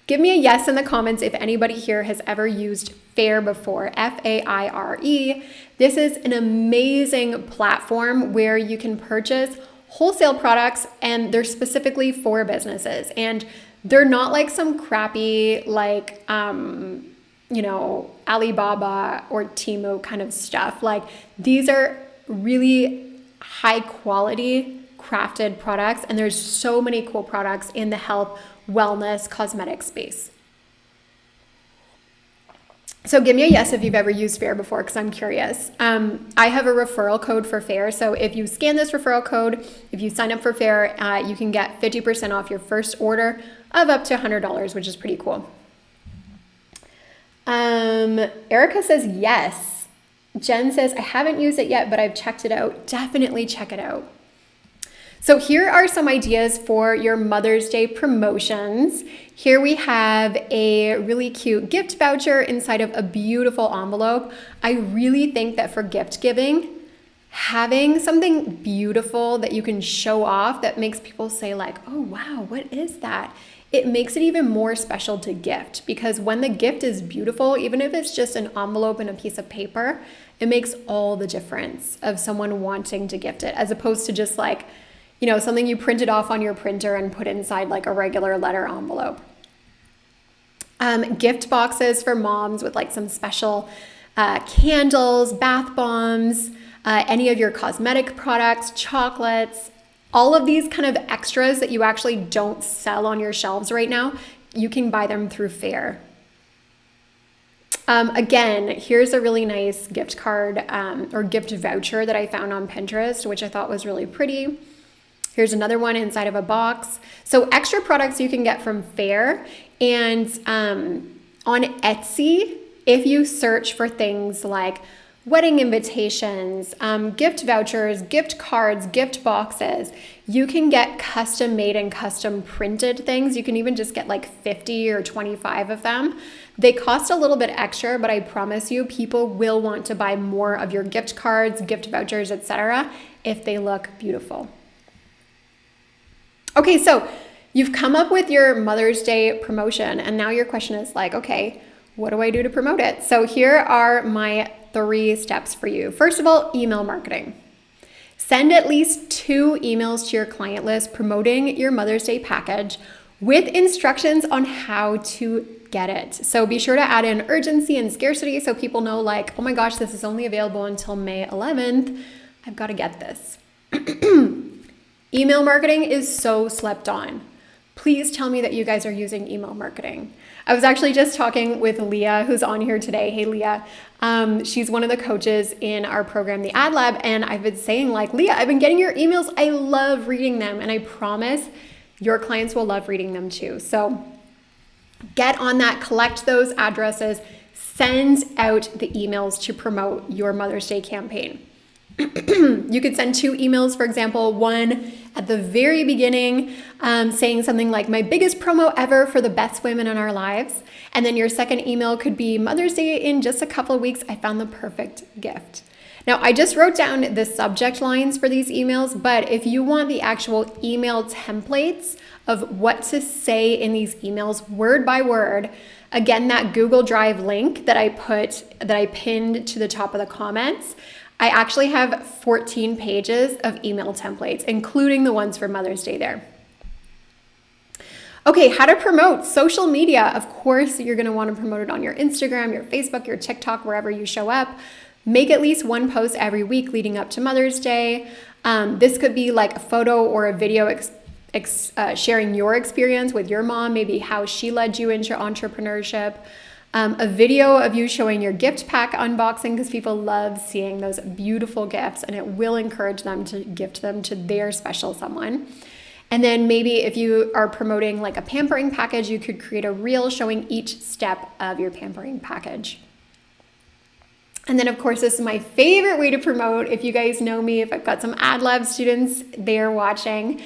Give me a yes in the comments if anybody here has ever used FAIR before, F-A-I-R-E. This is an amazing platform where you can purchase wholesale products and they're specifically for businesses. And they're not like some crappy like, Alibaba or Temu kind of stuff. Like these are really high quality crafted products and there's so many cool products in the health, wellness, cosmetic space. So give me a yes if you've ever used FAIR before because I'm curious. I have a referral code for FAIR. So if you scan this referral code, if you sign up for FAIR, you can get 50% off your first order of up to $100, which is pretty cool. Erica says yes. Jen says, I haven't used it yet, but I've checked it out. Definitely check it out. So here are some ideas for your Mother's Day promotions. Here we have a really cute gift voucher inside of a beautiful envelope. I really think that for gift giving, having something beautiful that you can show off that makes people say like, oh wow, what is that? It makes it even more special to gift, because when the gift is beautiful, even if it's just an envelope and a piece of paper, it makes all the difference of someone wanting to gift it, as opposed to just like, you know, something you printed off on your printer and put inside like a regular letter envelope. Gift boxes for moms with like some special candles, bath bombs, any of your cosmetic products, chocolates, all of these kind of extras that you actually don't sell on your shelves right now, you can buy them through Faire. Again, here's a really nice gift card or gift voucher that I found on Pinterest, which I thought was really pretty. Here's another one inside of a box. So extra products you can get from Faire. And on Etsy, if you search for things like wedding invitations, gift vouchers, gift cards, gift boxes, you can get custom made and custom printed things. You can even just get like 50 or 25 of them. They cost a little bit extra, but I promise you people will want to buy more of your gift cards, gift vouchers, etc. if they look beautiful. Okay, so you've come up with your Mother's Day promotion, and now your question is like, okay, what do I do to promote it? So here are my 3 steps for you. First of all, email marketing. Send at least 2 emails to your client list promoting your Mother's Day package with instructions on how to get it. So be sure to add in urgency and scarcity so people know like, oh my gosh, this is only available until May 11th. I've got to get this. Email marketing is so slept on. Please tell me that you guys are using email marketing. I was actually just talking with Leah, who's on here today. Hey, Leah. She's one of the coaches in our program, the Ad Lab. And I've been saying like, Leah, I've been getting your emails. I love reading them. And I promise your clients will love reading them too. So get on that, collect those addresses, send out the emails to promote your Mother's Day campaign. You could send 2 emails, for example, one at the very beginning saying something like, my biggest promo ever for the best women in our lives. And then your second email could be, Mother's Day in just a couple of weeks, I found the perfect gift. Now, I just wrote down the subject lines for these emails, but if you want the actual email templates of what to say in these emails word by word, again, that Google Drive link that I pinned to the top of the comments, I actually have 14 pages of email templates, including the ones for Mother's Day there. Okay, how to promote social media. Of course, you're gonna wanna promote it on your Instagram, your Facebook, your TikTok, wherever you show up. Make at least 1 post every week leading up to Mother's Day. This could be like a photo or a video sharing your experience with your mom, maybe how she led you into entrepreneurship. A video of you showing your gift pack unboxing, because people love seeing those beautiful gifts and it will encourage them to gift them to their special someone. And then maybe if you are promoting like a pampering package, you could create a reel showing each step of your pampering package. And then of course, this is my favorite way to promote. If you guys know me, if I've got some Ad Lab students there watching,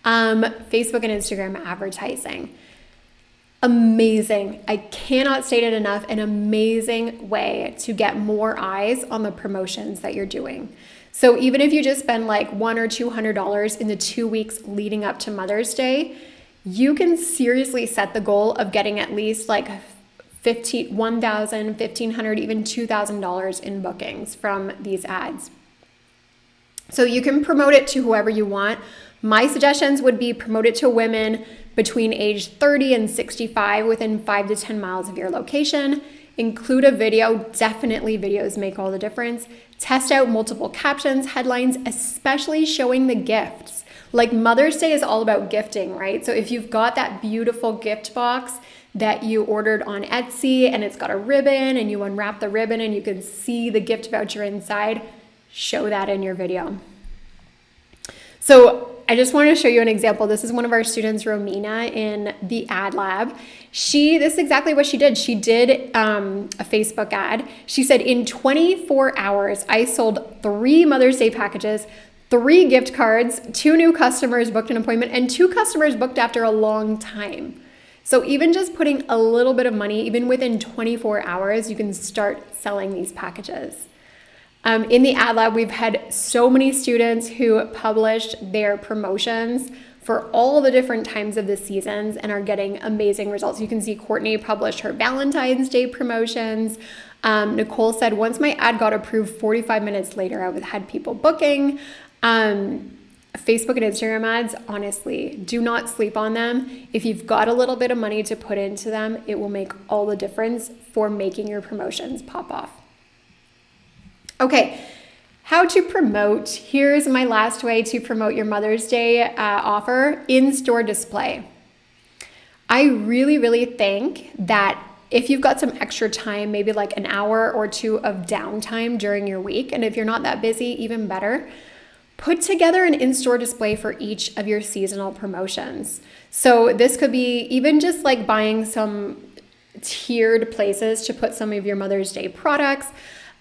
Facebook and Instagram advertising. Amazing. I cannot state it enough. An amazing way to get more eyes on the promotions that you're doing. So even if you just spend like $100 or $200 in the 2 weeks leading up to Mother's Day, you can seriously set the goal of getting at least like $1,000, $1,500, even $2,000 in bookings from these ads. So you can promote it to whoever you want. My suggestions would be promote it to women between age 30 and 65 within 5 to 10 miles of your location. Include a video. Definitely videos make all the difference. Test out multiple captions, headlines, especially showing the gifts. Like Mother's Day is all about gifting, right? So if you've got that beautiful gift box that you ordered on Etsy and it's got a ribbon and you unwrap the ribbon and you can see the gift voucher inside, show that in your video. So I just wanted to show you an example. This is one of our students, Romina, in the Ad Lab. This is exactly what she did. She did a Facebook ad. She said, in 24 hours, I sold 3 Mother's Day packages, 3 gift cards, 2 new customers booked an appointment, and 2 customers booked after a long time. So even just putting a little bit of money, even within 24 hours, you can start selling these packages. In the Ad Lab, we've had so many students who published their promotions for all the different times of the seasons and are getting amazing results. You can see Courtney published her Valentine's Day promotions. Nicole said, once my ad got approved, 45 minutes later, I had people booking. Facebook and Instagram ads, honestly, do not sleep on them. If you've got a little bit of money to put into them, it will make all the difference for making your promotions pop off. Okay, how to promote. Here's my last way to promote your Mother's Day offer: in-store display. I really, really think that if you've got some extra time, maybe like an hour or two of downtime during your week, and if you're not that busy, even better, put together an in-store display for each of your seasonal promotions. So this could be even just like buying some tiered places to put some of your Mother's Day products,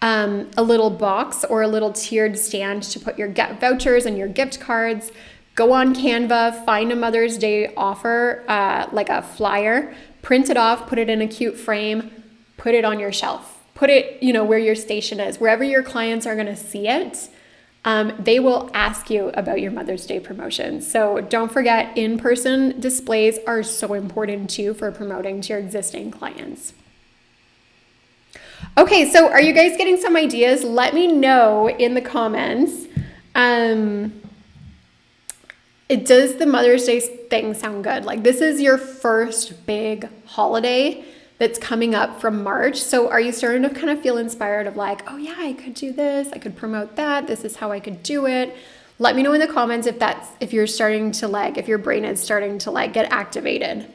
a little box or a little tiered stand to put your vouchers and your gift cards. Go on Canva, find a Mother's Day offer, like a flyer, print it off, put it in a cute frame, put it on your shelf. Put it, where your station is, wherever your clients are gonna see it. They will ask you about your Mother's Day promotion. So don't forget, in-person displays are so important too for promoting to your existing clients. Okay, so are you guys getting some ideas? Let me know in the comments. Does the Mother's Day thing sound good? Like, this is your first big holiday that's coming up from March. So are you starting to kind of feel inspired of like, oh yeah, I could do this, I could promote that, this is how I could do it? Let me know in the comments if you're starting to if your brain is starting to get activated.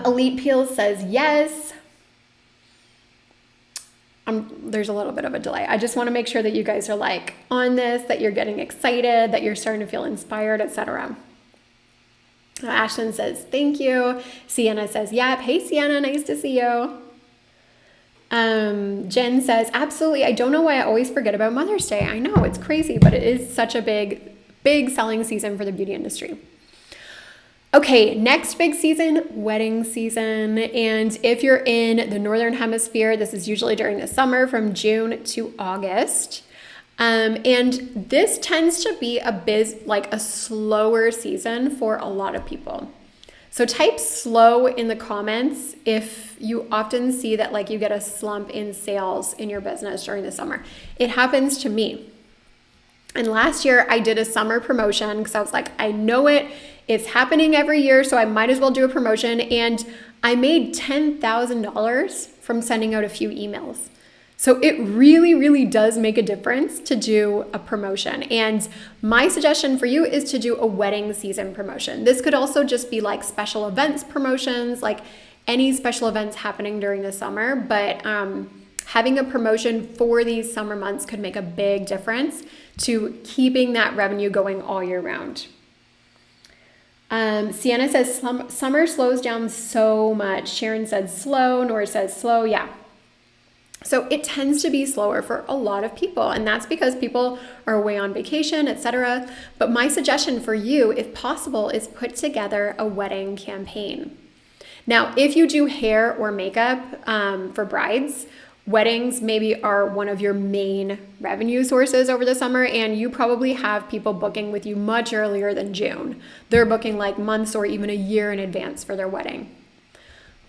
Elite Peels says yes. There's a little bit of a delay. I just want to make sure that you guys are on this, that you're getting excited, that you're starting to feel inspired, etc. Ashton says thank you. Sienna says yep. Hey Sienna, nice to see you. Jen says absolutely. I don't know why I always forget about Mother's Day. I know, it's crazy, but it is such a big selling season for the beauty industry. Okay, next big season, wedding season. And if you're in the Northern Hemisphere, this is usually during the summer from June to August. And this tends to be a slower season for a lot of people. So type slow in the comments if you often see that you get a slump in sales in your business during the summer. It happens to me. And last year I did a summer promotion because I was like, I know it's happening every year, so I might as well do a promotion. And I made $10,000 from sending out a few emails. So it really, really does make a difference to do a promotion. And my suggestion for you is to do a wedding season promotion. This could also just be special events promotions, any special events happening during the summer. But having a promotion for these summer months could make a big difference to keeping that revenue going all year round. Sienna says summer slows down so much. Sharon said slow. Nora says slow. Yeah. So it tends to be slower for a lot of people, and that's because people are away on vacation, etc. But my suggestion for you, if possible, is put together a wedding campaign. Now, if you do hair or makeup for brides, weddings maybe are one of your main revenue sources over the summer, and you probably have people booking with you much earlier than June. They're booking months or even a year in advance for their wedding.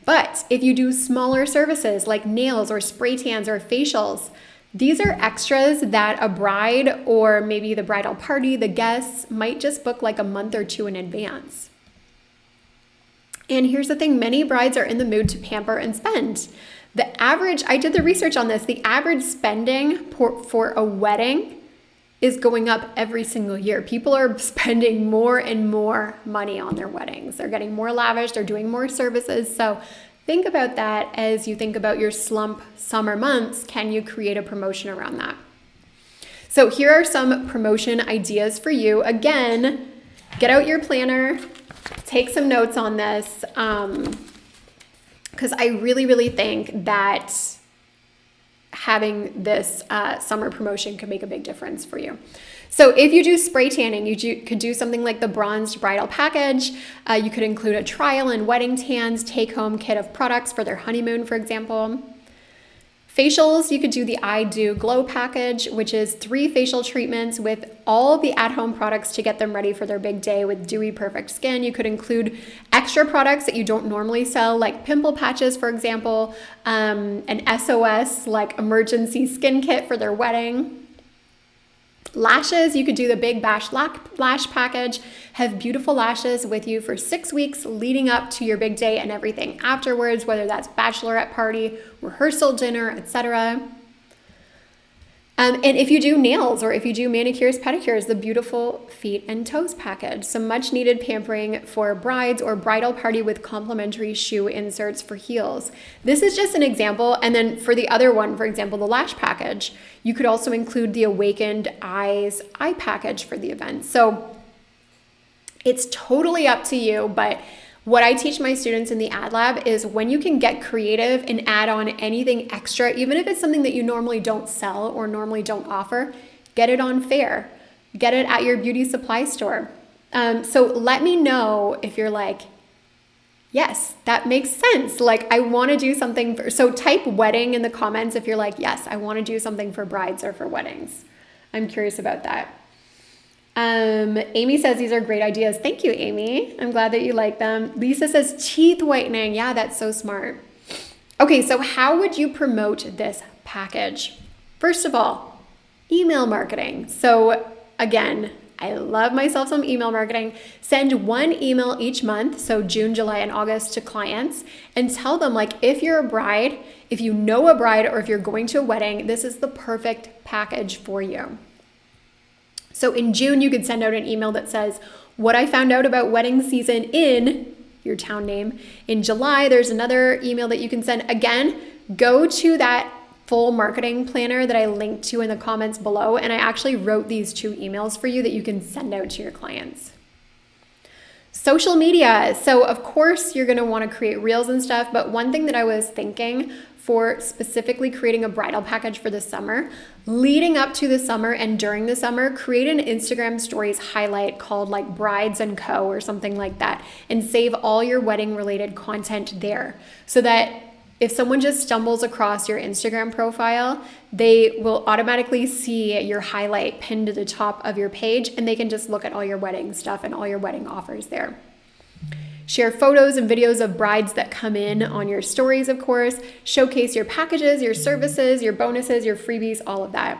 But if you do smaller services like nails or spray tans or facials, these are extras that a bride or maybe the bridal party, the guests, might just book a month or two in advance. And here's the thing, many brides are in the mood to pamper and spend. I did the research on this, the average spending for a wedding is going up every single year. People are spending more and more money on their weddings. They're getting more lavish, they're doing more services. So think about that as you think about your slump summer months. Can you create a promotion around that? So here are some promotion ideas for you. Again, get out your planner, take some notes on this, because I really, really think that having this summer promotion could make a big difference for you. So if you do spray tanning, could do something like the Bronzed Bridal Package. You could include a trial and wedding tans take-home kit of products for their honeymoon, for example. Facials, you could do the I Do Glow package, which is 3 facial treatments with all the at-home products to get them ready for their big day with dewy, perfect skin. You could include extra products that you don't normally sell, like pimple patches, for example, an SOS, like emergency skin kit for their wedding. Lashes, you could do the Big Bash lash package, have beautiful lashes with you for 6 weeks leading up to your big day and everything afterwards, whether that's bachelorette party, rehearsal dinner, etc. And if you do nails or if you do manicures, pedicures, the beautiful feet and toes package, some much needed pampering for brides or bridal party with complimentary shoe inserts for heels. This is just an example. And then for the other one, for example, the lash package, you could also include the Awakened Eyes eye package for the event. So it's totally up to you, but what I teach my students in the ad lab is when you can get creative and add on anything extra, even if it's something that you normally don't sell or normally don't offer, get it on Faire, get it at your beauty supply store. So let me know if you're like, yes, that makes sense. Like I want to do something so type wedding in the comments if you're like, yes, I want to do something for brides or for weddings. I'm curious about that. Amy says these are great ideas. Thank you, Amy. I'm glad that you like them. Lisa says teeth whitening. Yeah, that's so smart. Okay, so how would you promote this package? First of all, email marketing. So again, I love myself some email marketing. Send 1 email each month, so June, July, and August to clients, and tell them like if you're a bride, if you know a bride, or if you're going to a wedding, this is the perfect package for you. So in June, you could send out an email that says, what I found out about wedding season in your town name. In July, there's another email that you can send. Again, go to that full marketing planner that I linked to in the comments below. And I actually wrote these 2 emails for you that you can send out to your clients. Social media. So of course, you're going to want to create reels and stuff. But one thing that I was thinking for specifically creating a bridal package for the summer, leading up to the summer and during the summer, create an Instagram stories highlight called like Brides and Co or something like that, and save all your wedding related content there so that if someone just stumbles across your Instagram profile, they will automatically see your highlight pinned to the top of your page and they can just look at all your wedding stuff and all your wedding offers there. Share photos and videos of brides that come in on your stories, of course. Showcase your packages, your services, your bonuses, your freebies, all of that.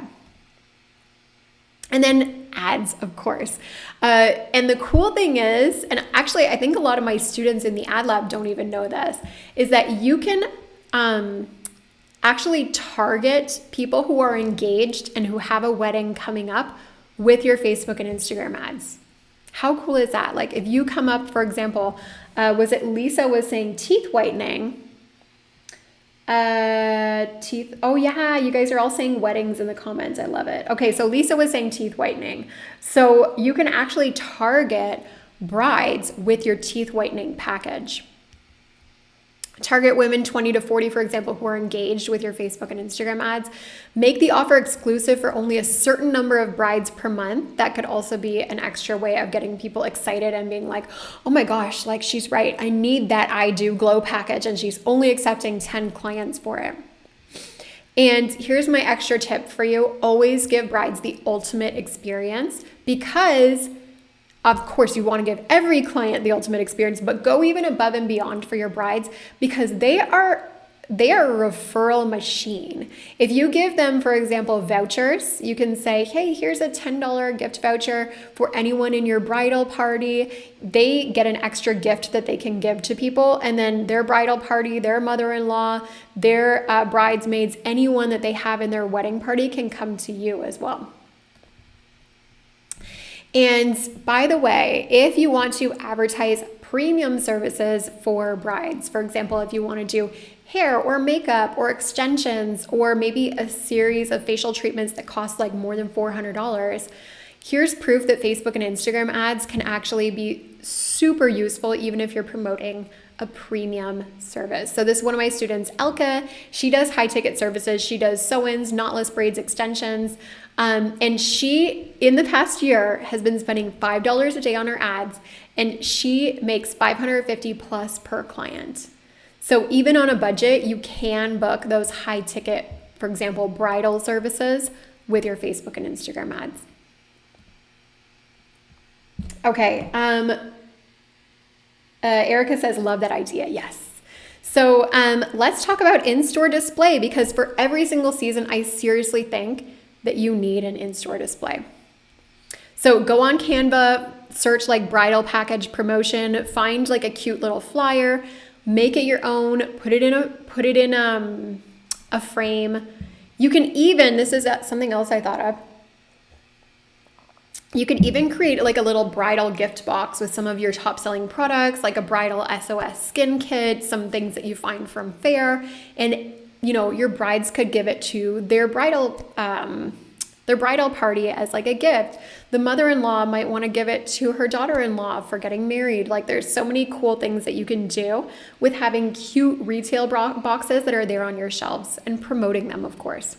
And then ads, of course. And the cool thing is, and actually I think a lot of my students in the ad lab don't even know this, is that you can actually target people who are engaged and who have a wedding coming up with your Facebook and Instagram ads. How cool is that? Like if you come up, for example, was it Lisa was saying teeth whitening? Teeth. Oh yeah, you guys are all saying weddings in the comments. I love it. Okay, so Lisa was saying teeth whitening. So you can actually target brides with your teeth whitening package. Target women 20 to 40, for example, who are engaged with your Facebook and Instagram ads. Make the offer exclusive for only a certain number of brides per month. That could also be an extra way of getting people excited and being like, oh my gosh, like she's right. I need that I Do Glow package and she's only accepting 10 clients for it. And here's my extra tip for you. Always give brides the ultimate experience because of course, you want to give every client the ultimate experience, but go even above and beyond for your brides because they are a referral machine. If you give them, for example, vouchers, you can say, hey, here's a $10 gift voucher for anyone in your bridal party. They get an extra gift that they can give to people. And then their bridal party, their mother-in-law, their bridesmaids, anyone that they have in their wedding party can come to you as well. And by the way, if you want to advertise premium services for brides, for example, if you want to do hair or makeup or extensions or maybe a series of facial treatments that cost like more than $400, here's proof that Facebook and Instagram ads can actually be super useful even if you're promoting a premium service. So this is one of my students, Elka. She does high ticket services. She does sew-ins, knotless braids, extensions. And she, in the past year, has been spending $5 a day on her ads, and she makes $550 plus per client. So even on a budget, you can book those high ticket for example, bridal services with your Facebook and Instagram ads. Okay, Erica says, love that idea. Yes. So let's talk about in-store display, because for every single season, I seriously think that you need an in-store display. So go on Canva, search like bridal package promotion, find like a cute little flyer, make it your own, put it in a frame. You can even, this is something else I thought of, you could even create like a little bridal gift box with some of your top selling products, like a bridal SOS skin kit, some things that you find from Faire, and your brides could give it to their bridal party as like a gift. The mother-in-law might want to give it to her daughter-in-law for getting married. Like there's so many cool things that you can do with having cute retail boxes that are there on your shelves and promoting them, of course.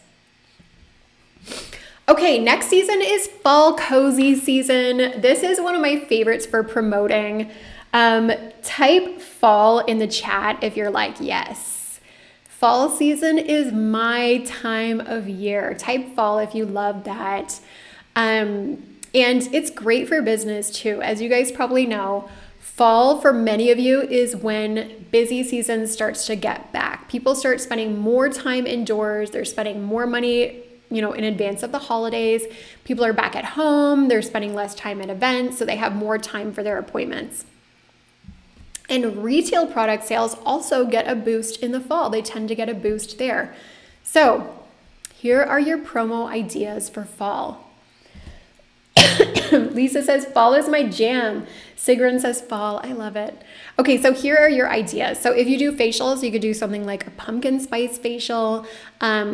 Okay, next season is fall cozy season. This is one of my favorites for promoting. Type fall in the chat if you're like, yes, fall season is my time of year. Type fall if you love that. And it's great for business too. As you guys probably know, fall for many of you is when busy season starts to get back. People start spending more time indoors. They're spending more money in advance of the holidays. People are back at home. They're spending less time at events, so they have more time for their appointments. And retail product sales also get a boost in the fall. They tend to get a boost there. So here are your promo ideas for fall. Lisa says, fall is my jam. Sigrun says, fall, I love it. Okay, so here are your ideas. So if you do facials, you could do something like a pumpkin spice facial,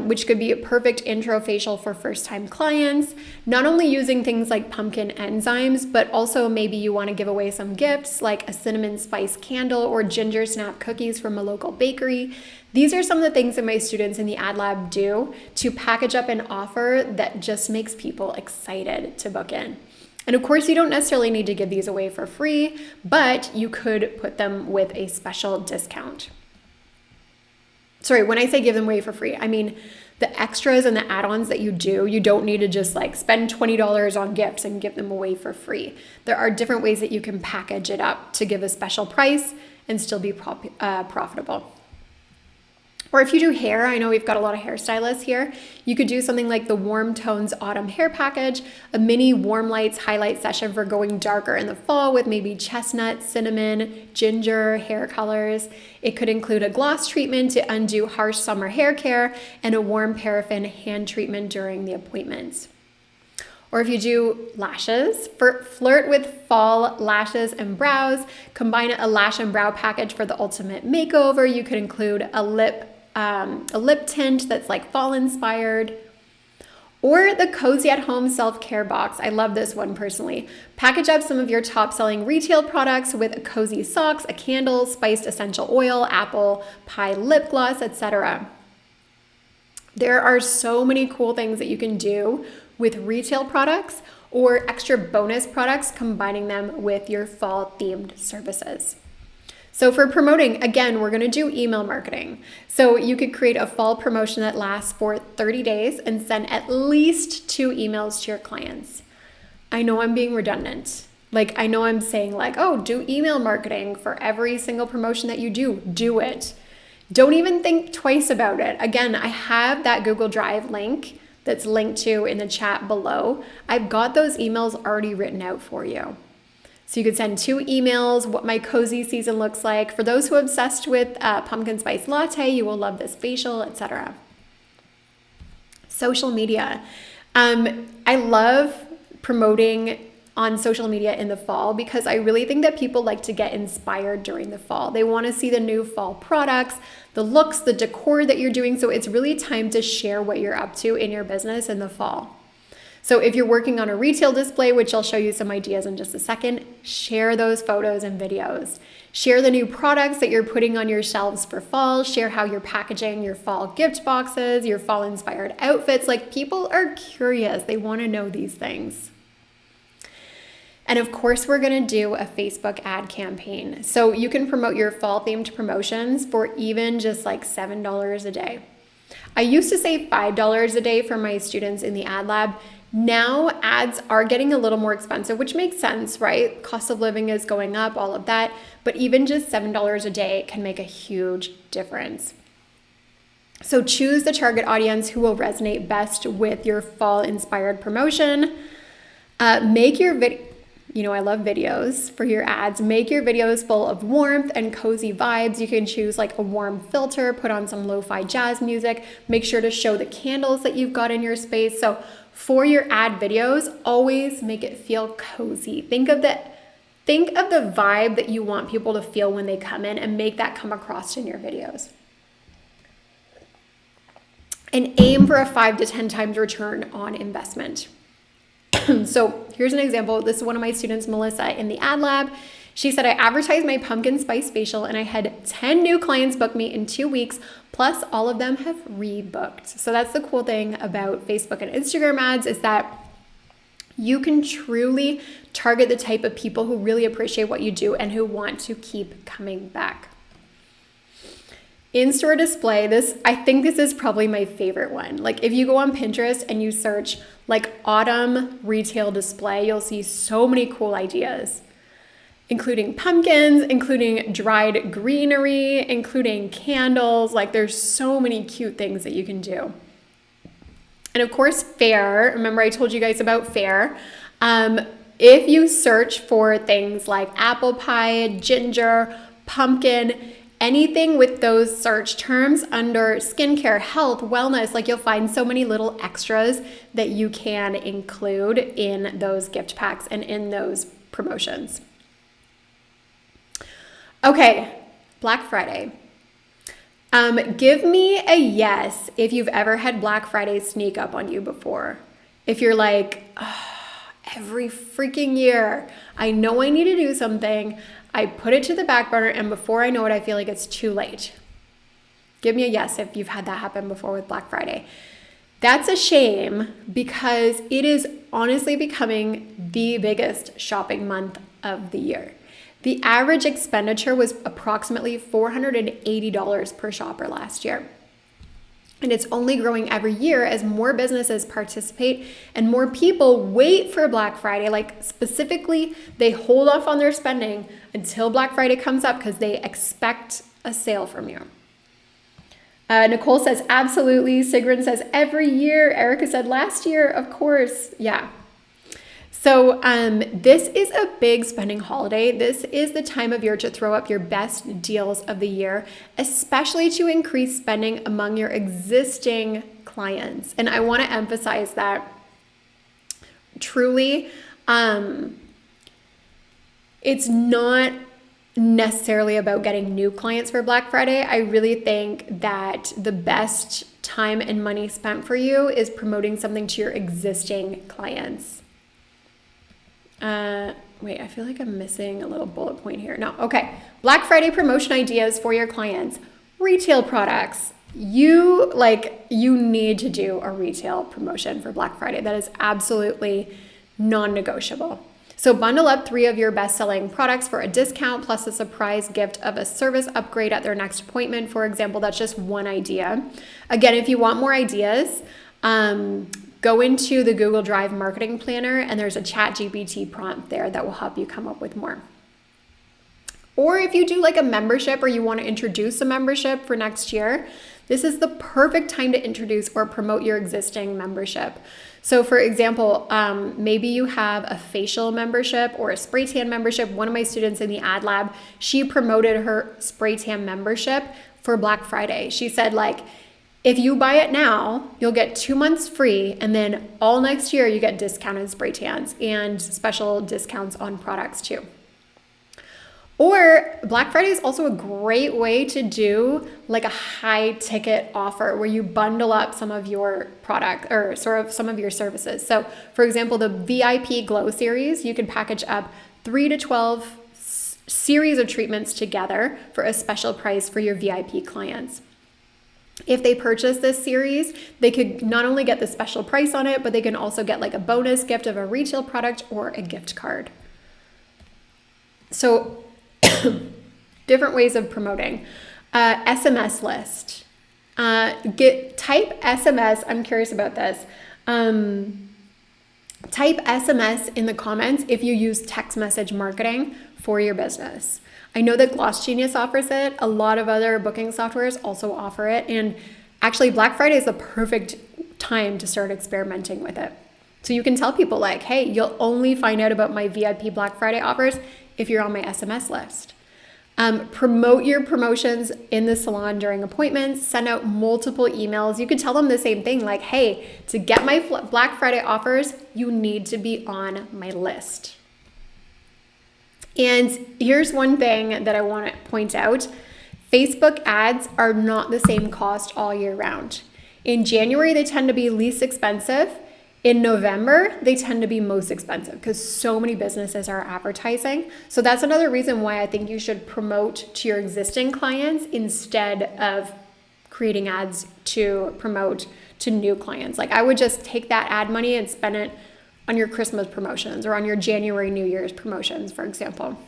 which could be a perfect intro facial for first-time clients. Not only using things like pumpkin enzymes, but also maybe you want to give away some gifts like a cinnamon spice candle or ginger snap cookies from a local bakery. These are some of the things that my students in the Ad Lab do to package up an offer that just makes people excited to book in. And of course, you don't necessarily need to give these away for free, but you could put them with a special discount. Sorry, when I say give them away for free, I mean the extras and the add-ons that you do, you don't need to just like spend $20 on gifts and give them away for free. There are different ways that you can package it up to give a special price and still be profitable. Or if you do hair, I know we've got a lot of hairstylists here, you could do something like the Warm Tones Autumn Hair Package, a mini warm lights highlight session for going darker in the fall with maybe chestnut, cinnamon, ginger hair colors. It could include a gloss treatment to undo harsh summer hair care and a warm paraffin hand treatment during the appointments. Or if you do lashes, flirt with fall lashes and brows, combine a lash and brow package for the ultimate makeover. You could include a lip tint that's like fall inspired. Or the Cozy at Home self-care box. I love this one personally. Package up some of your top selling retail products with a cozy socks, a candle, spiced essential oil, apple pie lip gloss, etc. There are so many cool things that you can do with retail products or extra bonus products, combining them with your fall themed services. So for promoting, again, we're going to do email marketing. So you could create a fall promotion that lasts for 30 days and send at least 2 emails to your clients. I know I'm being redundant. Like, I know I'm saying like, oh, do email marketing for every single promotion that you do it. Don't even think twice about it. Again, I have that Google Drive link that's linked to in the chat below. I've got those emails already written out for you. So you could send 2 emails, what my cozy season looks like. For those who are obsessed with pumpkin spice latte, you will love this facial, etc. Social media. I love promoting on social media in the fall because I really think that people like to get inspired during the fall. They want to see the new fall products, the looks, the decor that you're doing. So it's really time to share what you're up to in your business in the fall. So if you're working on a retail display, which I'll show you some ideas in just a second, share those photos and videos. Share the new products that you're putting on your shelves for fall. Share how you're packaging your fall gift boxes, your fall inspired outfits. Like, people are curious. They want to know these things. And of course, we're going to do a Facebook ad campaign. So you can promote your fall themed promotions for even just like $7 a day. I used to save $5 a day for my students in the ad lab. Now ads are getting a little more expensive, which makes sense, right? Cost of living is going up, all of that. But even just $7 a day can make a huge difference. So choose the target audience who will resonate best with your fall inspired promotion. Make your video, I love videos for your ads. Make your videos full of warmth and cozy vibes. You can choose like a warm filter, put on some lo-fi jazz music. Make sure to show the candles that you've got in your space. So for your ad videos, always make it feel cozy. Think of the vibe that you want people to feel when they come in and make that come across in your videos. And aim for a 5 to 10 times return on investment. So here's an example. This is one of my students, Melissa, in the ad lab. She said, I advertised my pumpkin spice facial and I had 10 new clients book me in 2 weeks, plus all of them have rebooked. So that's the cool thing about Facebook and Instagram ads, is that you can truly target the type of people who really appreciate what you do and who want to keep coming back. In-store display, I think this is probably my favorite one. Like if you go on Pinterest and you search like autumn retail display, you'll see so many cool ideas, including pumpkins, including dried greenery, including candles. Like there's so many cute things that you can do. And of course, Faire. Remember I told you guys about Faire. If you search for things like apple pie, ginger, pumpkin, anything with those search terms under skincare, health, wellness, like you'll find so many little extras that you can include in those gift packs and in those promotions. Okay, Black Friday. Give me a yes if you've ever had Black Friday sneak up on you before. If you're like, every freaking year, I know I need to do something, I put it to the back burner, and before I know it, I feel like it's too late. Give me a yes if you've had that happen before with Black Friday. That's a shame because it is honestly becoming the biggest shopping month of the year. The average expenditure was approximately $480 per shopper last year. And it's only growing every year as more businesses participate and more people wait for Black Friday. Like specifically, they hold off on their spending until Black Friday comes up because they expect a sale from you. Nicole says, absolutely. Sigrun says, every year. Erica said, last year, of course. Yeah. So this is a big spending holiday. This is the time of year to throw up your best deals of the year, especially to increase spending among your existing clients. And I want to emphasize that truly, it's not necessarily about getting new clients for Black Friday. I really think that the best time and money spent for you is promoting something to your existing clients. Wait, I feel like I'm missing a little bullet point here. No, okay. Black Friday promotion ideas for your clients. Retail products. You need to do a retail promotion for Black Friday. That is absolutely non-negotiable. So bundle up 3 of your best-selling products for a discount plus a surprise gift of a service upgrade at their next appointment. For example, that's just one idea. Again, if you want more ideas, go into the Google Drive Marketing Planner and there's a ChatGPT prompt there that will help you come up with more. Or if you do like a membership or you want to introduce a membership for next year, this is the perfect time to introduce or promote your existing membership. So for example, maybe you have a facial membership or a spray tan membership. One of my students in the ad lab, she promoted her spray tan membership for Black Friday. She said like, if you buy it now, you'll get 2 months free, and then all next year you get discounted spray tans and special discounts on products too. Or Black Friday is also a great way to do like a high ticket offer where you bundle up some of your product or sort of some of your services. So for example, the VIP Glow series, you can package up 3 to 12 series of treatments together for a special price for your VIP clients. If they purchase this series, they could not only get the special price on it, but they can also get like a bonus gift of a retail product or a gift card. So different ways of promoting. SMS list. Type SMS. I'm curious about this. Type SMS in the comments if you use text message marketing for your business. I know that Gloss Genius offers it. A lot of other booking softwares also offer it. And actually, Black Friday is the perfect time to start experimenting with it. So you can tell people like, hey, you'll only find out about my VIP Black Friday offers if you're on my SMS list. Promote your promotions in the salon during appointments. Send out multiple emails. You could tell them the same thing like, hey, to get my Black Friday offers, you need to be on my list. And here's one thing that I want to point out. Facebook ads are not the same cost all year round. In January, they tend to be least expensive. In November, they tend to be most expensive because so many businesses are advertising. So that's another reason why I think you should promote to your existing clients instead of creating ads to promote to new clients. Like I would just take that ad money and spend it on your Christmas promotions or on your January New Year's promotions, for example.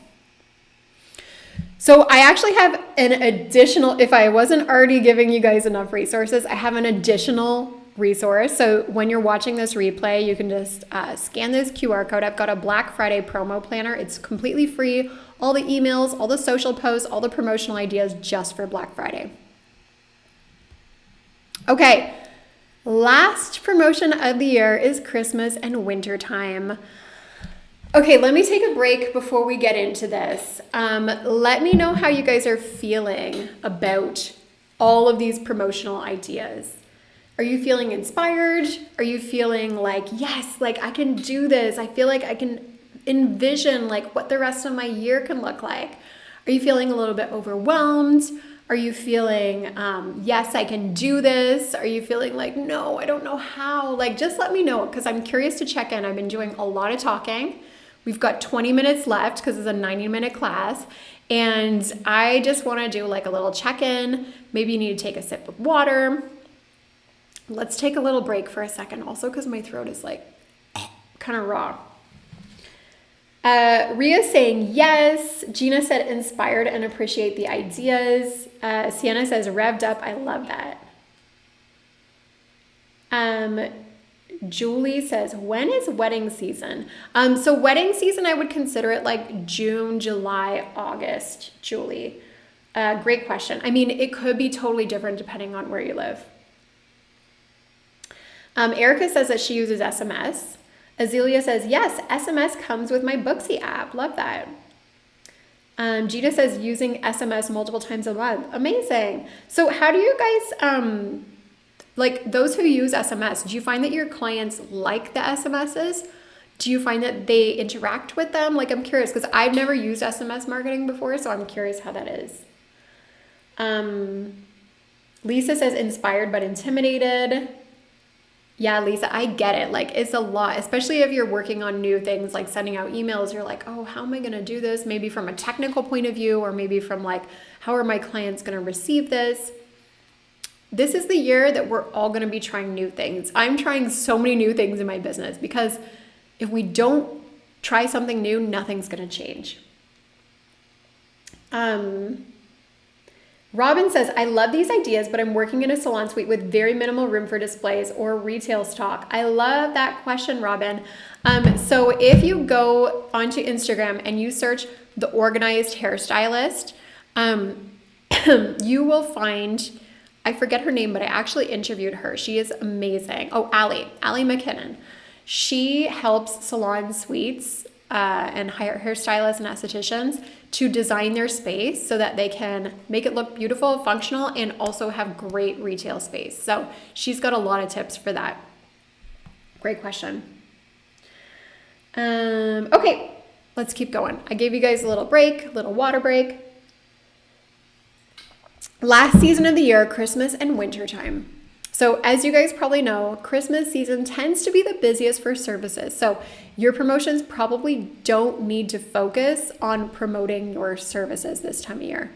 So I actually have an additional, if I wasn't already giving you guys enough resources, I have an additional resource. So when you're watching this replay, you can just scan this QR code. I've got a Black Friday promo planner. It's completely free. All the emails, all the social posts, all the promotional ideas just for Black Friday. Okay, last promotion of the year is Christmas and winter time. Okay, let me take a break before we get into this. Let me know how you guys are feeling about all of these promotional ideas. Are you feeling inspired? Are you feeling like, yes, like I can do this. I feel like I can envision like what the rest of my year can look like. Are you feeling a little bit overwhelmed? Are you feeling, yes, I can do this? Are you feeling like, no, I don't know how? Like, just let me know because I'm curious to check in. I've been doing a lot of talking. We've got 20 minutes left because it's a 90-minute class. And I just want to do like a little check-in. Maybe you need to take a sip of water. Let's take a little break for a second also because my throat is like kind of raw. Ria's saying yes. Gina said inspired and appreciate the ideas. Sienna says revved up. I love that. Julie says, when is wedding season? So wedding season, I would consider it like June, July, August, Julie. Great question. I mean, it could be totally different depending on where you live. Erica says that she uses SMS. Azealia says, yes, SMS comes with my Booksy app. Love that. Gina says using SMS multiple times a month. Amazing. So how do you guys, like those who use SMS, do you find that your clients like the SMSs? Do you find that they interact with them? Like I'm curious because I've never used SMS marketing before, so I'm curious how that is. Lisa says inspired but intimidated. Yeah, Lisa, I get it. Like it's a lot, especially if you're working on new things like sending out emails. You're like, oh, how am I going to do this? Maybe from a technical point of view, or maybe from like, how are my clients going to receive this? This is the year that we're all going to be trying new things. I'm trying so many new things in my business because if we don't try something new, nothing's going to change. Robin says, I love these ideas, but I'm working in a salon suite with very minimal room for displays or retail stock. I love that question, Robin. So if you go onto Instagram and you search the Organized Hairstylist, you will find, I forget her name, but I actually interviewed her. She is amazing. Oh, Allie McKinnon. She helps salon suites and hairstylists and estheticians to design their space so that they can make it look beautiful, functional, and also have great retail space. So she's got a lot of tips for that. Great question. Okay, let's keep going. I gave you guys a little break, little water break. Last season of the year, Christmas and winter time. So as you guys probably know, Christmas season tends to be the busiest for services. So your promotions probably don't need to focus on promoting your services this time of year.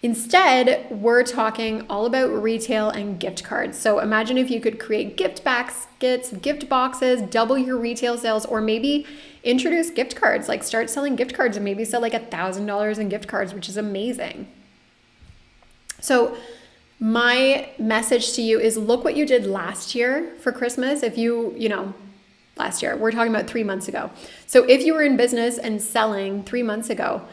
Instead, we're talking all about retail and gift cards. So imagine if you could create gift baskets, gift boxes, double your retail sales, or maybe introduce gift cards, like start selling gift cards and maybe sell like $1,000 in gift cards, which is amazing. So My message to you is look what you did last year for Christmas. If last year, we're talking about 3 months ago. So if you were in business and selling 3 months ago,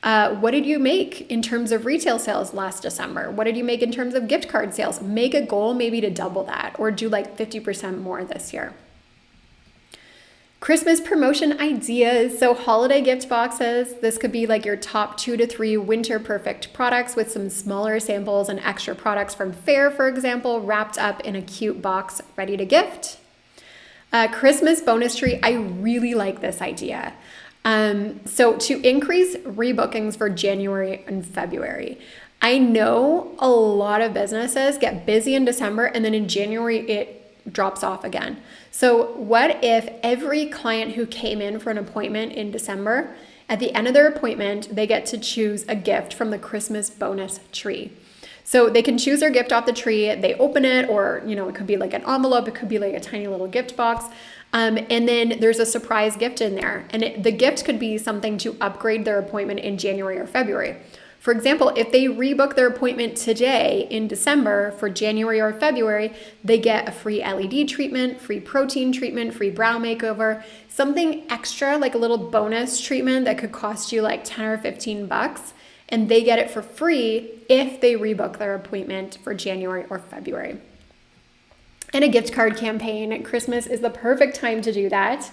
what did you make in terms of retail sales last December? What did you make in terms of gift card sales? Make a goal maybe to double that or do like 50% more this year. Christmas promotion ideas. So holiday gift boxes. This could be like your top 2 to 3 winter perfect products with some smaller samples and extra products from Faire, for example, wrapped up in a cute box ready to gift. Christmas bonus tree. I really like this idea. So to increase rebookings for January and February, I know a lot of businesses get busy in December and then in January it drops off again. So what if every client who came in for an appointment in December, at the end of their appointment, they get to choose a gift from the Christmas bonus tree? So they can choose their gift off the tree, they open it, or it could be like an envelope, it could be like a tiny little gift box. And then there's a surprise gift in there. And the gift could be something to upgrade their appointment in January or February. For example, if they rebook their appointment today in December for January or February, they get a free LED treatment, free protein treatment, free brow makeover, something extra like a little bonus treatment that could cost you like 10 or 15 bucks. And they get it for free if they rebook their appointment for January or February. And a gift card campaign. Christmas is the perfect time to do that.